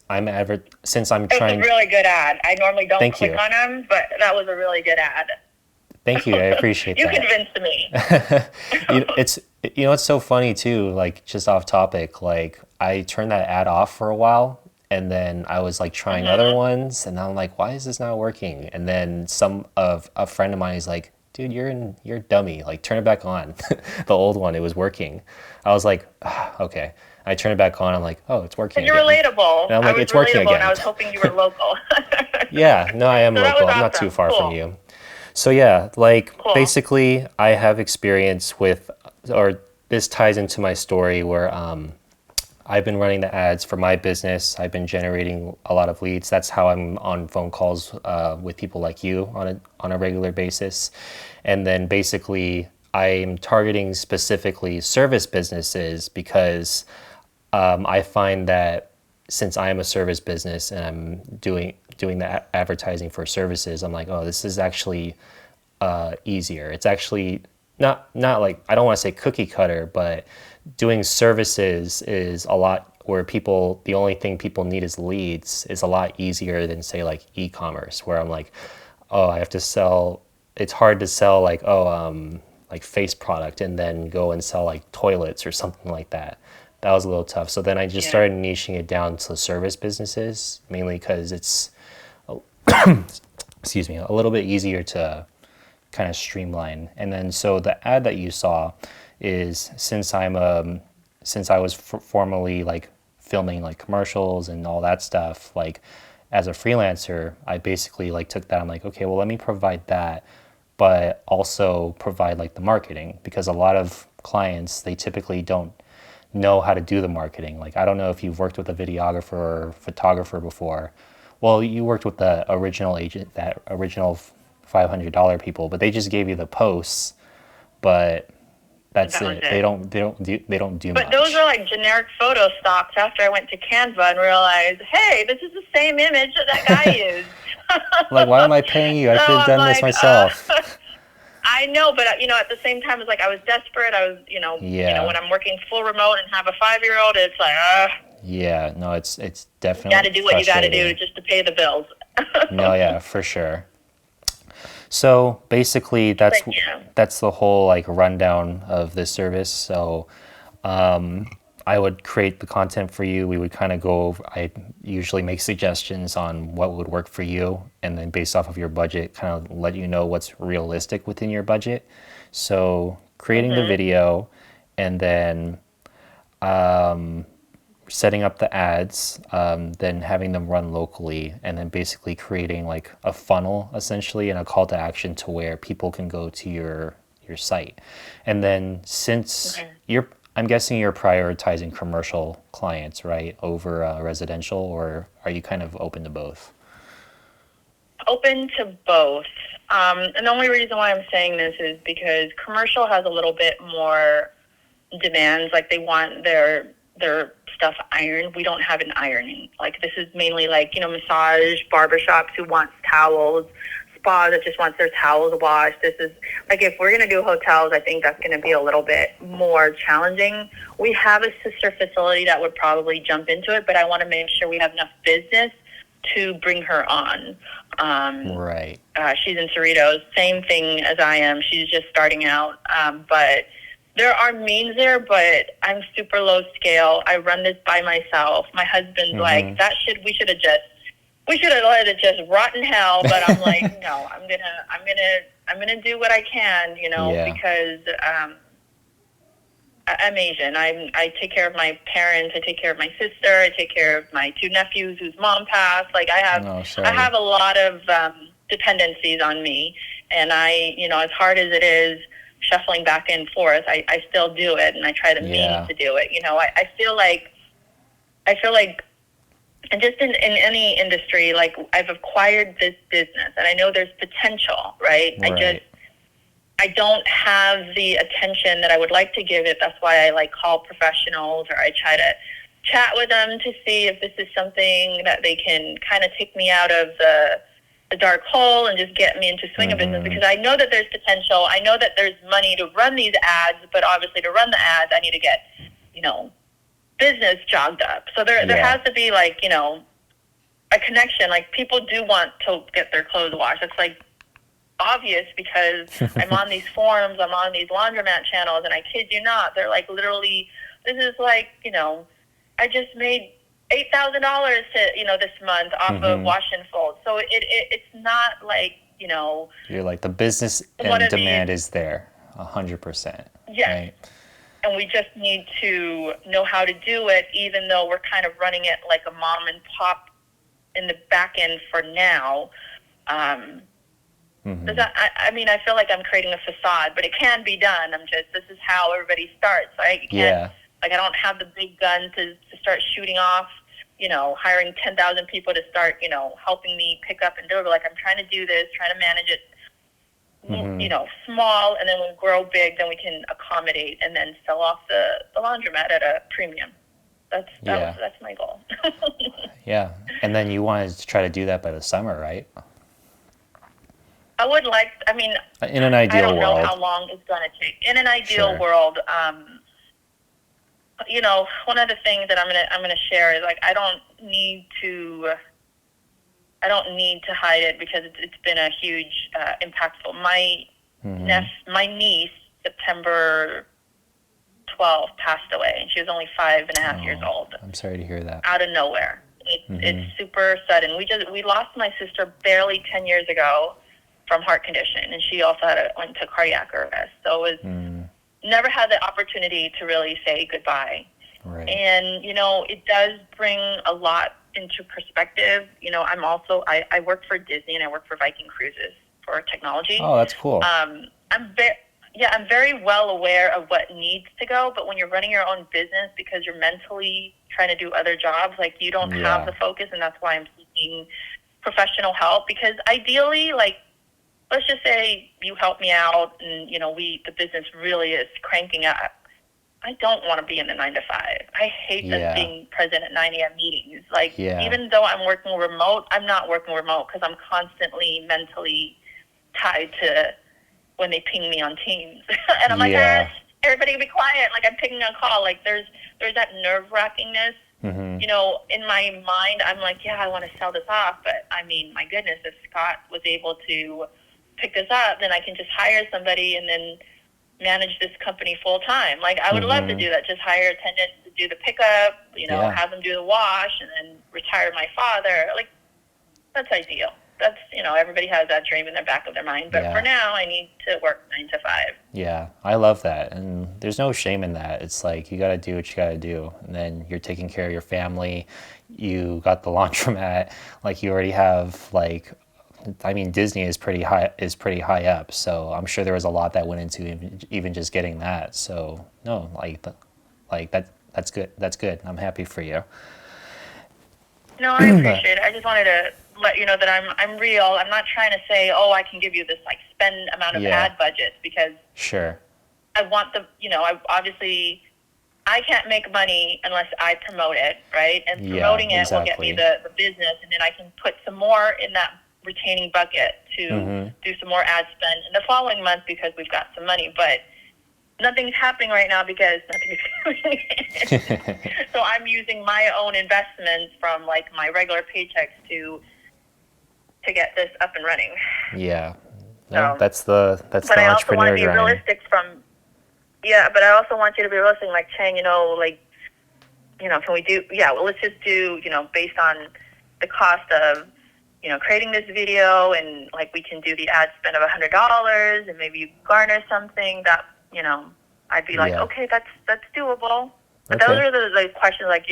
since I'm trying... It's a really good ad. I normally don't click on them, but that was a really good ad. Thank you. I appreciate you that. You convinced me. It's so funny too, like just off topic, like I turned that ad off for a while and then I was like trying other ones and I'm like, why is this not working? And then a friend of mine is like, dude, you're a dummy. Like turn it back on. The old one, it was working. I was like, okay. I turn it back on. I'm like, oh, it's working. You're relatable. And I'm like, it's working again. And I was hoping you were local. Yeah, no, I am local. I'm not too far from you. So yeah, like basically I have experience with, or this ties into my story where I've been running the ads for my business. I've been generating a lot of leads. That's how I'm on phone calls with people like you on a regular basis. And then basically I'm targeting specifically service businesses because I find that since I am a service business and I'm doing the advertising for services, I'm like, oh, this is actually easier. It's actually not like, I don't want to say cookie cutter, but doing services is a lot where the only thing people need is leads is a lot easier than say like e-commerce, where I'm like, oh, I have to sell, it's hard to sell like, like face product and then go and sell like toilets or something like that. that was a little tough. So then I just started niching it down to service businesses, mainly because it's, excuse me, a little bit easier to kind of streamline. And then so the ad that you saw is since I was formerly like filming like commercials and all that stuff, like as a freelancer, I basically like took that. I'm like, okay, well, let me provide that, but also provide like the marketing, because a lot of clients, they typically don't know how to do the marketing. Like, I don't know if you've worked with a videographer or photographer before. Well, you worked with the original agent, that original $500 people, but they just gave you the posts, but that's That was it. it. They don't do But much. those are like generic photo stocks after I went to Canva and realized, hey, this is the same image that guy used. Like, why am I paying you? I So could have I'm done this like, myself. I know, but at the same time, it's like I was desperate. I was, Yeah. when I'm working full remote and have a 5-year-old, it's like, Yeah, no, it's you definitely got to do what you got to do frustrating. just to pay the bills. No, yeah, for sure. So basically, that's But, yeah. that's the whole like rundown of this service. So I would create the content for you. We would kind of go over, I usually make suggestions on what would work for you, and then based off of your budget, kind of let you know what's realistic within your budget. So creating the video, and then setting up the ads, then having them run locally, and then basically creating like a funnel essentially and a call to action to where people can go to your site. And then since I'm guessing you're prioritizing commercial clients, right, over residential, or are you kind of open to both? Open to both. And the only reason why I'm saying this is because commercial has a little bit more demands. Like, they want their stuff ironed. We don't have an ironing. Like, this is mainly like, massage, barbershops who want towels, spa that just wants their towels washed. This is like, if we're going to do hotels, I think that's going to be a little bit more challenging. We have a sister facility that would probably jump into it, but I want to make sure we have enough business to bring her on. Right. She's in Cerritos, same thing as I am. She's just starting out. But there are means there, but I'm super low scale. I run this by myself. My husband's like, we should have let it just rot in hell. But I'm like, no, I'm gonna do what I can, because I'm Asian. I take care of my parents. I take care of my sister. I take care of my 2 nephews whose mom passed. Like, I have a lot of dependencies on me, and as hard as it is, shuffling back and forth, I still do it, and I try to mean to do it. I feel like, and just in any industry, like, I've acquired this business, and I know there's potential, right? I don't have the attention that I would like to give it. That's why I call professionals, or I try to chat with them to see if this is something that they can kind of take me out of the dark hole and just get me into swing of business, because I know that there's potential. I know that there's money to run these ads, but obviously to run the ads, I need to get, business jogged up. So there has to be a connection. Like, people do want to get their clothes washed. It's like obvious, because I'm on these forums, I'm on these laundromat channels, and I kid you not, they're like, literally, this is like, I just made $8,000 this month off of wash and fold. So it's not like, You're like, the business and demand is there 100%. Yes. Right? And we just need to know how to do it, even though we're kind of running it like a mom and pop in the back end for now. I feel like I'm creating a facade, but it can be done. This is how everybody starts. Right? You can't, I don't have the big gun to start shooting off, hiring 10,000 people to start, helping me pick up and deliver. Like, I'm trying to do this, trying to manage it, small, and then when we grow big, then we can accommodate and then sell off the laundromat at a premium. That's my goal. Yeah. And then you wanted to try to do that by the summer, right? I would like, in an ideal world. I don't know how long it's going to take. In an ideal world, one of the things that I'm gonna share is, like, I don't need to hide it, because it's been a huge impactful. My niece, September 12 passed away, and she was only 5.5 years old. I'm sorry to hear that. Out of nowhere. It's super sudden. We lost my sister barely 10 years ago from heart condition, and she also went to cardiac arrest. So it was never had the opportunity to really say goodbye. Right. And, it does bring a lot into perspective. I work for Disney, and I work for Viking Cruises for technology. Oh, that's cool. I'm very well aware of what needs to go, but when you're running your own business, because you're mentally trying to do other jobs, like, you don't have the focus, and that's why I'm seeking professional help. Because ideally, like, let's just say you help me out, and the business really is cranking up. I don't want to be in the 9 to 5. I hate just being present at 9 a.m. meetings. Like, even though I'm working remote, I'm not working remote because I'm constantly mentally tied to when they ping me on Teams. And I'm like, everybody be quiet. Like, I'm taking a call. Like, there's that nerve-wrackingness. In my mind, I'm like, I want to sell this off. But, I mean, my goodness, if Scott was able to pick this up, then I can just hire somebody and then manage this company full time. Like, I would love to do that. Just hire attendants to do the pickup, have them do the wash, and then retire my father. Like, that's ideal. That's, everybody has that dream in the back of their mind. But for now, I need to work 9 to 5. Yeah, I love that. And there's no shame in that. It's like, you got to do what you got to do. And then you're taking care of your family. You got the laundromat. Like, you already have, like, Disney is pretty high up, so I'm sure there was a lot that went into even just getting that. So no, that's good. That's good. I'm happy for you. No, I appreciate it. I just wanted to let you know that I'm real. I'm not trying to say, I can give you this like spend amount of ad budgets, because I want I can't make money unless I promote it, right? And promoting it will get me the business, and then I can put some more in that retaining bucket to do some more ad spend in the following month because we've got some money. But nothing's happening right now because nothing's happening. So I'm using my own investments from like my regular paychecks to get this up and running. Yeah. No, that's the but I also want to be realistic but I also want you to be realistic, like, Chang, can we do, let's just do, based on the cost of, creating this video, and like we can do the ad spend of $100, and maybe you garner something that, I'd be like, okay, that's doable. But those are the questions, like,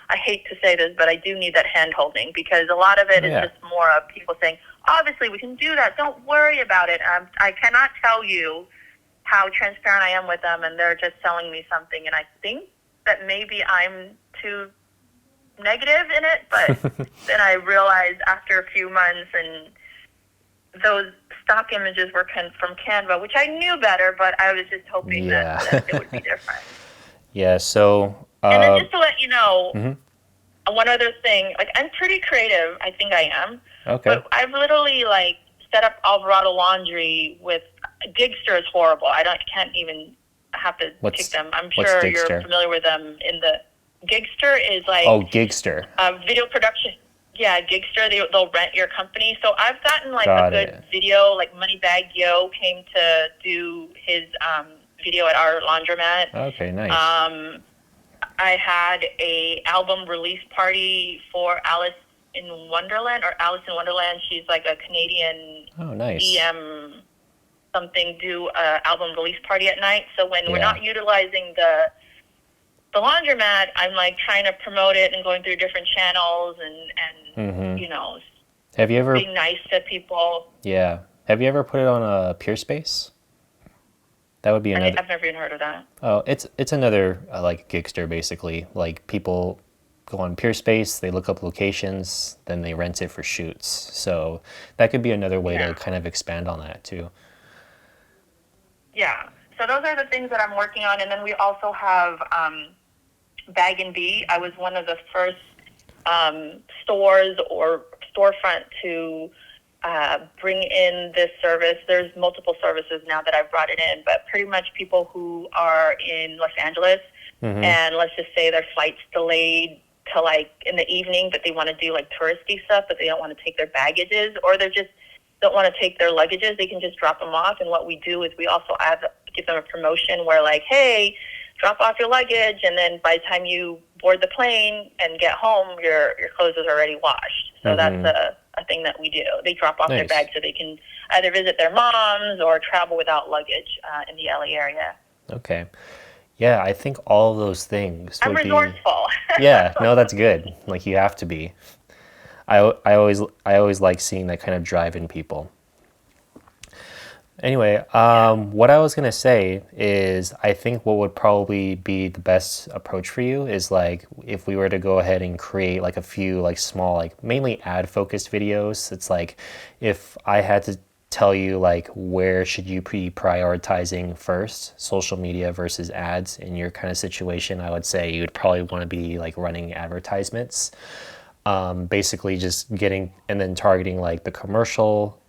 I hate to say this, but I do need that hand holding, because a lot of it is just more of people saying, obviously we can do that, don't worry about it. I cannot tell you how transparent I am with them, and they're just selling me something, and I think that maybe I'm too negative in it, but then I realized after a few months, and those stock images were from Canva, which I knew better, but I was just hoping that it would be different. So and then just to let you know, one other thing, like, I'm pretty creative, I think I am. But I've literally like set up Alvarado Laundry with Gigster is horrible. Can't even have to pick them. I'm sure you're familiar with them. Gigster is like... Oh, Gigster. Video production. Yeah, Gigster, they'll rent your company. So I've gotten like a good video, like Moneybag Yo came to do his video at our laundromat. Okay, nice. I had a album release party for Alice in Wonderland. She's like a Canadian EM something, do a album release party at night. So when we're not utilizing the laundromat, I'm like trying to promote it and going through different channels and have you ever being nice to people. Yeah. Have you ever put it on a Peerspace? That would be another. I've never even heard of that. Oh, it's another like Gigster, basically. Like, people go on Peerspace, they look up locations, then they rent it for shoots. So that could be another way to kind of expand on that too. Yeah. So those are the things that I'm working on, and then we also have Bag and Bee. I was one of the first stores or storefront to bring in this service. There's multiple services now that I've brought it in, but pretty much people who are in Los Angeles, and let's just say their flight's delayed to like in the evening, but they want to do like touristy stuff, but they don't want to take their baggages, or they're just don't want to take their luggages. They can just drop them off. And what we do is we also add give them a promotion where like, hey, drop off your luggage, and then by the time you board the plane and get home, your clothes is already washed. So that's a thing that we do. They drop off their bags so they can either visit their moms or travel without luggage in the LA area. Okay. Yeah, I think all of those things I'm would be. resourceful. Yeah, no, that's good. Like you have to be. I always like seeing that kind of drive in people. Anyway, what I was gonna say is I think what would probably be the best approach for you is like if we were to go ahead and create like a few like small like mainly ad focused videos. It's like if I had to tell you like where should you be prioritizing first, social media versus ads in your kind of situation, I would say you would probably want to be like running advertisements. Basically just getting and then targeting like the commercial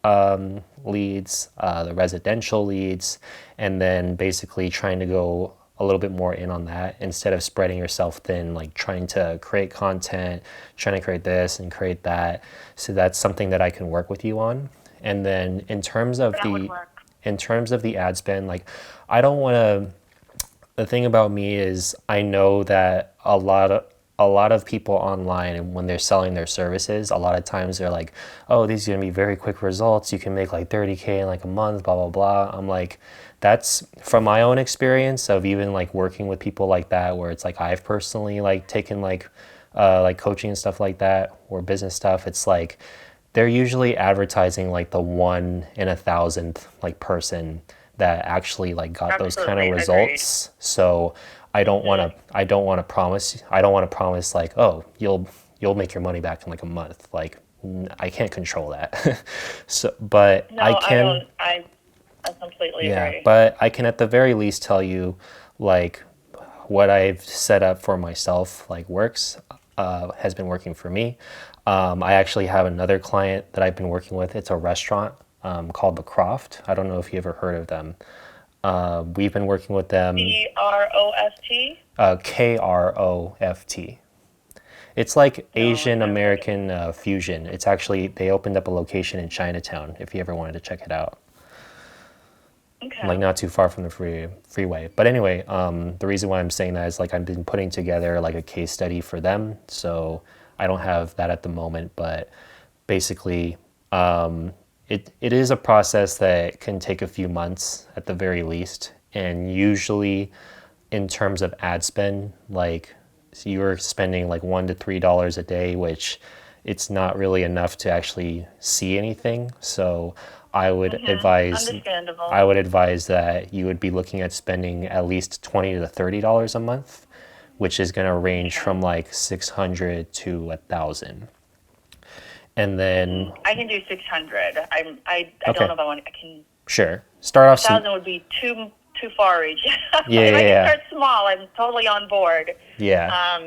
leads, the residential leads, and then basically trying to go a little bit more in on that instead of spreading yourself thin, like trying to create content, trying to create this and create that. So that's something that I can work with you on. And then in terms of the ad spend, like I don't want to. The thing about me is I know that a lot of people online, and when they're selling their services, a lot of times they're like, oh, these are going to be very quick results. You can make like 30K in like a month, blah, blah, blah. I'm like, that's from my own experience of even like working with people like that, where it's like I've personally like taken like coaching and stuff like that or business stuff. It's like they're usually advertising like the 1 in 1,000th like person that actually like got those kind of results. So I don't want to promise like, oh, you'll make your money back in like a month. Like I can't control that. So, but No, I can. I completely Yeah, agree. but I can at the very least tell you like what I've set up for myself like works, has been working for me. I actually have another client that I've been working with. It's a restaurant called The Croft. I don't know if you ever heard of them. We've been working with them. CROFT? KROFT. It's like Asian American fusion. It's actually, they opened up a location in Chinatown if you ever wanted to check it out. Okay. Like not too far from the freeway. But anyway, the reason why I'm saying that is like I've been putting together like a case study for them. So I don't have that at the moment, but basically it is a process that can take a few months at the very least. And usually in terms of ad spend, like so you're spending like $1 to $3 a day, which it's not really enough to actually see anything. So I would advise that you would be looking at spending at least $20 to $30 a month, which is going to range from like 600 to 1,000. And then I can do 600. I don't know if I can. Sure. Start off 1,000 would be too far reach. Yeah, if I yeah. can start small, I'm totally on board. Yeah.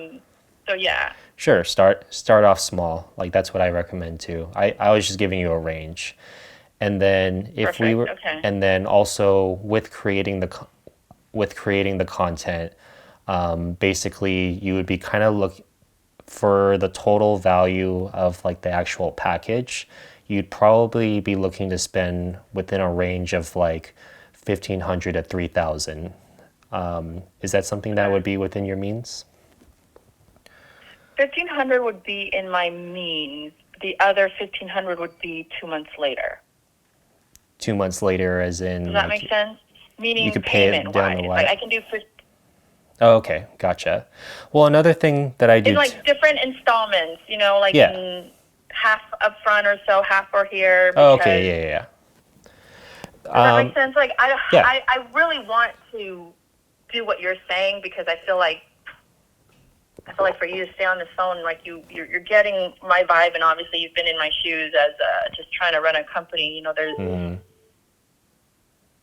So yeah. Sure. Start off small. Like that's what I recommend too. I was just giving you a range. And then if we were, and then also with creating the content, basically you would be kind of look for the total value of like the actual package. You'd probably be looking to spend within a range of like 1,500 to 3,000. Is that something that would be within your means? 1,500 would be in my means. The other 1,500 would be 2 months later. 2 months later, as in. Does that make sense? Meaning you could pay it down the line. I can do. Oh, okay, gotcha. Well, another thing that I do. It's like different installments, you know, like in half up front or so, half or here. Oh, okay, yeah. Does that make sense? Like I really want to do what you're saying because I feel like for you to stay on this phone, like you're getting my vibe, and obviously you've been in my shoes as just trying to run a company. You know, there's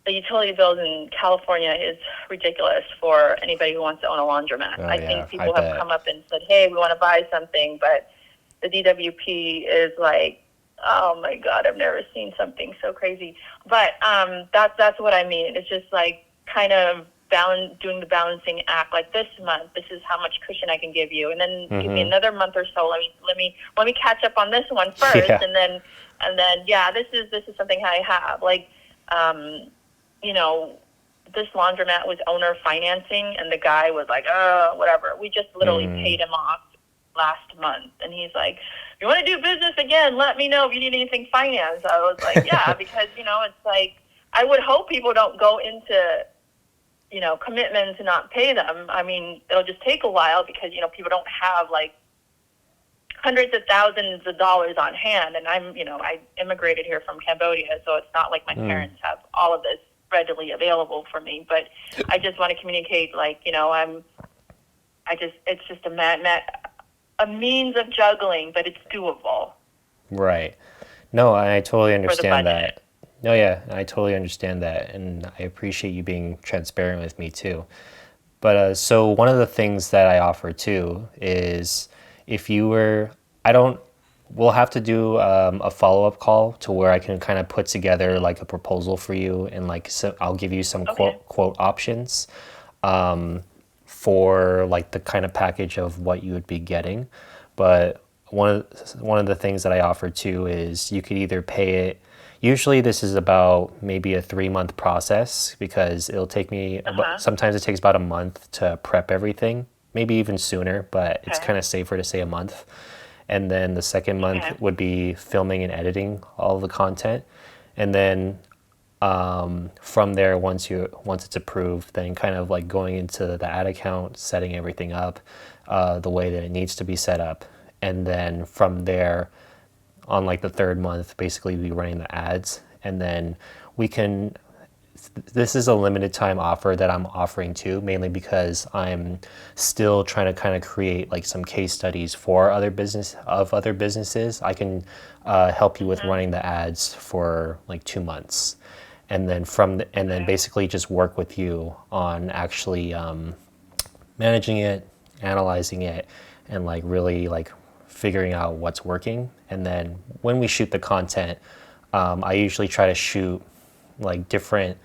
the utility bills in California is ridiculous for anybody who wants to own a laundromat. I think people have come up and said, "Hey, we want to buy something," but the DWP is like, "Oh my God, I've never seen something so crazy." But that's what I mean. It's just like kind of doing the balancing act. Like this month, this is how much cushion I can give you, and then give me another month or so. Let me catch up on this one first, and then this is something I have. Like, you know, this laundromat was owner financing, and the guy was like, whatever. We just literally paid him off last month, and he's like, you want to do business again, let me know if you need anything financed. I was like, yeah, because, it's like, I would hope people don't go into, commitments and not pay them. I mean, it'll just take a while because, people don't have like hundreds of thousands of dollars on hand. And I immigrated here from Cambodia, so it's not like my parents have all of this readily available for me. But I just want to communicate, like, it's just a means of juggling, but it's doable. Right. No, I totally For the understand budget. that. No, yeah, I totally understand that, and I appreciate you being transparent with me too. But so one of the things that I offer too is if you were, I don't, we'll have to do a follow-up call to where I can kind of put together like a proposal for you, and like so I'll give you some quote options for like the kind of package of what you would be getting. But one of the things that I offer too is you could either pay it. Usually this is about maybe a 3-month process because it'll take me, sometimes it takes about a month to prep everything, maybe even sooner, but it's kind of safer to say a month. And then the second month would be filming and editing all the content. And then from there, once it's approved, then kind of like going into the ad account, setting everything up the way that it needs to be set up. And then from there, on like the third month, basically be running the ads. And then this is a limited time offer that I'm offering too, mainly because I'm still trying to kind of create like some case studies for other businesses. I can help you with running the ads for like 2 months. And then then basically just work with you on actually managing it, analyzing it, and like really like figuring out what's working. And then when we shoot the content, I usually try to shoot like different,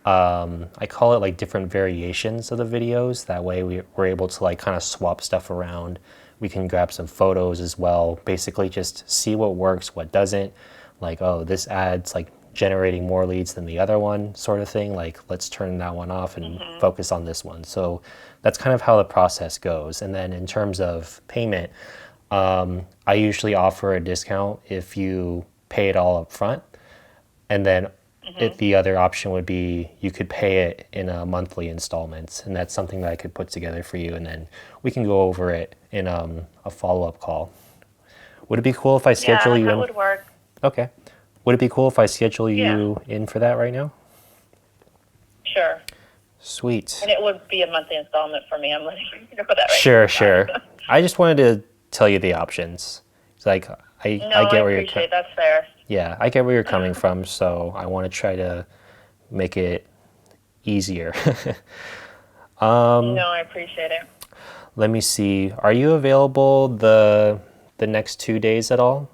I call it like different variations of the videos. That way we're able to like kind of swap stuff around. We can grab some photos as well, basically just see what works, what doesn't. Like, oh, this ad's like generating more leads than the other one, sort of thing. Like, let's turn that one off and focus on this one. So that's kind of how the process goes. And then in terms of payment, I usually offer a discount if you pay it all up front. And then if the other option would be you could pay it in a monthly installments. And that's something that I could put together for you. And then we can go over it in a follow-up call. Would it be cool if I schedule you in? Yeah, that would work. Okay. Would it be cool if I schedule you in for that right now? Sure. Sweet. And it would be a monthly installment for me. I'm letting you know that right Sure. I just wanted to tell you the options. It's like I get where you're that's fair. Yeah, I get where you're coming from, so I want to try to make it easier. No, I appreciate it. Let me see. Are you available the next 2 days at all?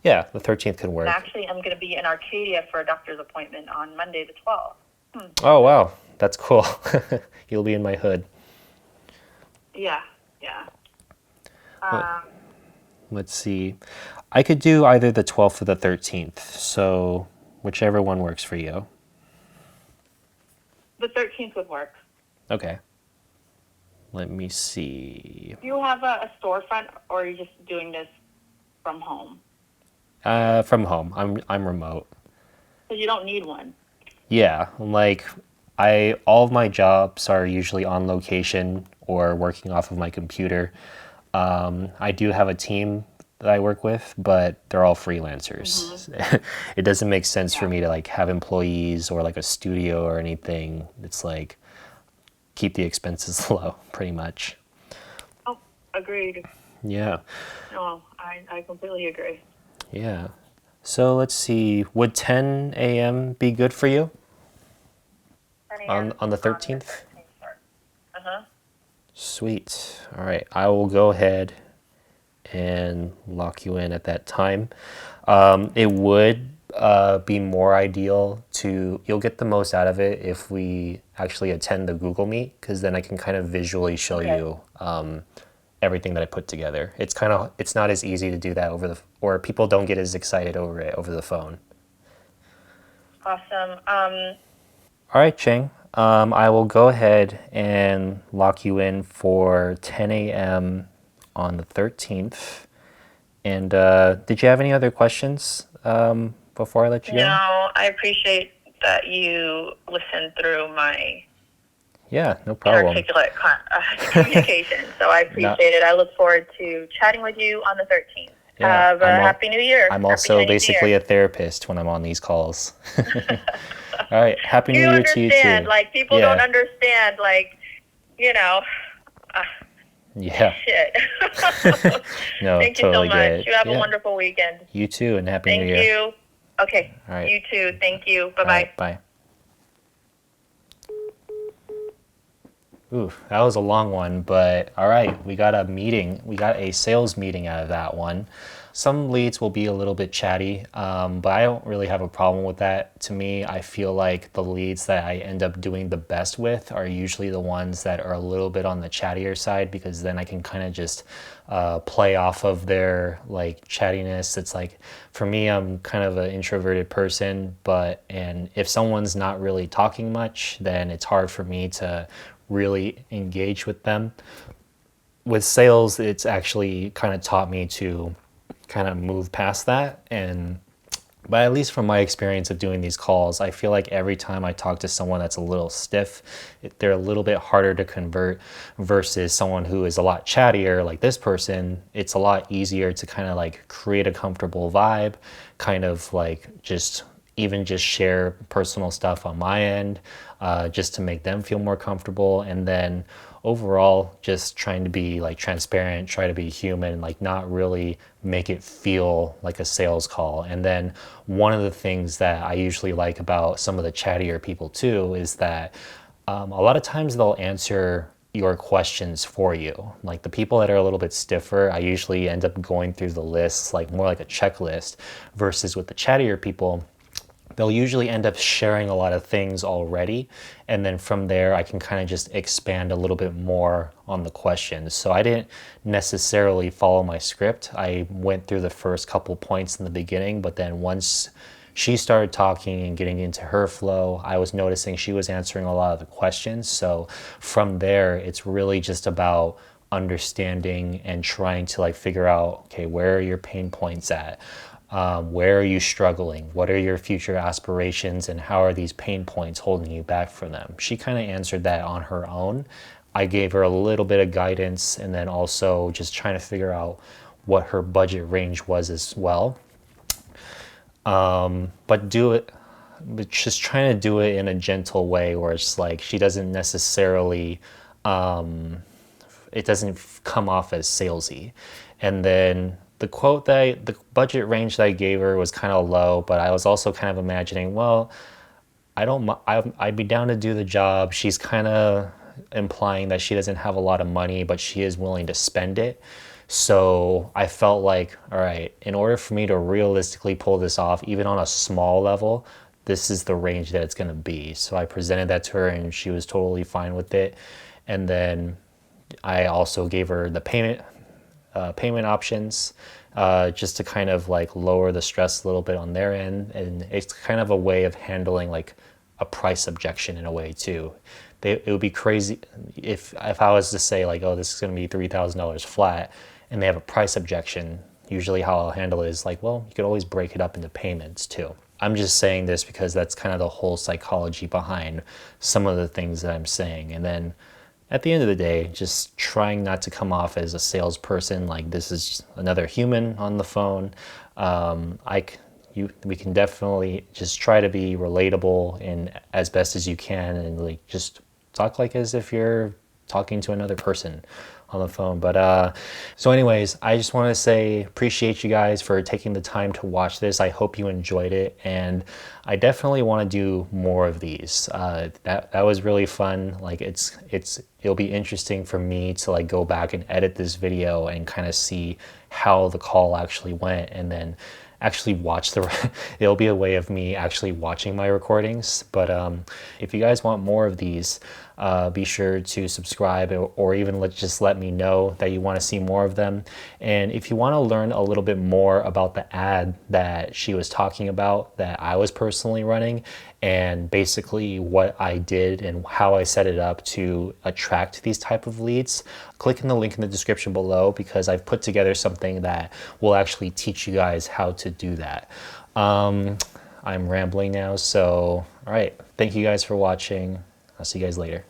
Yeah, the 13th could work. Actually, I'm going to be in Arcadia for a doctor's appointment on Monday the 12th. Oh, wow. That's cool. You'll be in my hood. Yeah. Let's see. I could do either the 12th or the 13th, so whichever one works for you. The 13th would work. Okay. Let me see. Do you have a storefront, or are you just doing this from home? From home. I'm remote. Because you don't need one. Yeah, like all of my jobs are usually on location or working off of my computer. I do have a team that I work with, but they're all freelancers. It doesn't make sense for me to like have employees or like a studio or anything. It's like keep the expenses low, pretty much. Oh, agreed. Yeah. No, I completely agree. Yeah. So let's see. Would 10 a.m. be good for you? 10 a.m. On the 13th? Uh-huh. Sweet. All right. I will go ahead and lock you in at that time. It would be more ideal you'll get the most out of it if we actually attend the Google Meet, because then I can kind of visually show you everything that I put together. It's not as easy to do that or people don't get as excited over it over the phone. Awesome. All right, Cheng. I will go ahead and lock you in for 10 a.m. on the 13th. And did you have any other questions before I let you go? No, I appreciate that you listened through my Yeah, no problem. inarticulate communication. So I appreciate it. I look forward to chatting with you on the 13th. Yeah, Have a Happy New Year. I'm Happy also Chinese New basically Year. a therapist when I'm on these calls. All right, Happy New You Year to you understand, too. like, people Yeah. don't understand, like, you know, Yeah. shit. No, Thank you totally so get much. it. You have Yeah. a wonderful weekend. You too, and Happy New Thank Year. you. Okay. All right. You too. Thank you. All Bye-bye. right, bye. Ooh, that was a long one, but all right, we got a meeting. We got a sales meeting out of that one. Some leads will be a little bit chatty, but I don't really have a problem with that. To me, I feel like the leads that I end up doing the best with are usually the ones that are a little bit on the chattier side, because then I can kind of just play off of their like chattiness. It's like, for me, I'm kind of an introverted person, and if someone's not really talking much, then it's hard for me to really engage with them. With sales, it's actually kind of taught me to kind of move past that. But at least from my experience of doing these calls, I feel like every time I talk to someone that's a little stiff, they're a little bit harder to convert versus someone who is a lot chattier like this person. It's a lot easier to kind of like create a comfortable vibe, kind of like just share personal stuff on my end, just to make them feel more comfortable. And then overall, just trying to be like transparent, try to be human, like not really make it feel like a sales call. And then one of the things that I usually like about some of the chattier people too is that a lot of times they'll answer your questions for you. Like the people that are a little bit stiffer, I usually end up going through the lists like more like a checklist, versus with the chattier people, they'll usually end up sharing a lot of things already. And then from there, I can kind of just expand a little bit more on the questions. So I didn't necessarily follow my script. I went through the first couple points in the beginning, but then once she started talking and getting into her flow, I was noticing she was answering a lot of the questions. So from there, it's really just about understanding and trying to like figure out, okay, where are your pain points at? Where are you struggling? What are your future aspirations, and how are these pain points holding you back from them? She kind of answered that on her own. I gave her a little bit of guidance, and then also just trying to figure out what her budget range was as well. But just trying to do it in a gentle way where it's like she doesn't necessarily, it doesn't come off as salesy. And then the budget range that I gave her was kind of low, but I was also kind of imagining, well, I'd be down to do the job. She's kind of implying that she doesn't have a lot of money, but she is willing to spend it. So I felt like, all right, in order for me to realistically pull this off, even on a small level, this is the range that it's going to be. So I presented that to her and she was totally fine with it. And then I also gave her the payment options, just to kind of like lower the stress a little bit on their end. And it's kind of a way of handling like a price objection in a way too. It would be crazy if I was to say like, oh, this is going to be $3,000 flat, and they have a price objection. Usually how I'll handle it is like, well, you could always break it up into payments too. I'm just saying this because that's kind of the whole psychology behind some of the things that I'm saying. And then at the end of the day, just trying not to come off as a salesperson, like this is another human on the phone. We can definitely just try to be relatable and as best as you can, and like just talk like as if you're talking to another person on the phone. But so anyways, I just want to say appreciate you guys for taking the time to watch this. I hope you enjoyed it, and I definitely want to do more of these. That was really fun. Like it'll be interesting for me to like go back and edit this video and kind of see how the call actually went, and then actually watch it'll be a way of me actually watching my recordings. But if you guys want more of these, be sure to subscribe, or even just let me know that you want to see more of them. And if you want to learn a little bit more about the ad that she was talking about that I was personally running, and basically what I did and how I set it up to attract these type of leads, click in the link in the description below, because I've put together something that will actually teach you guys how to do that. I'm rambling now, so all right, thank you guys for watching. I'll see you guys later.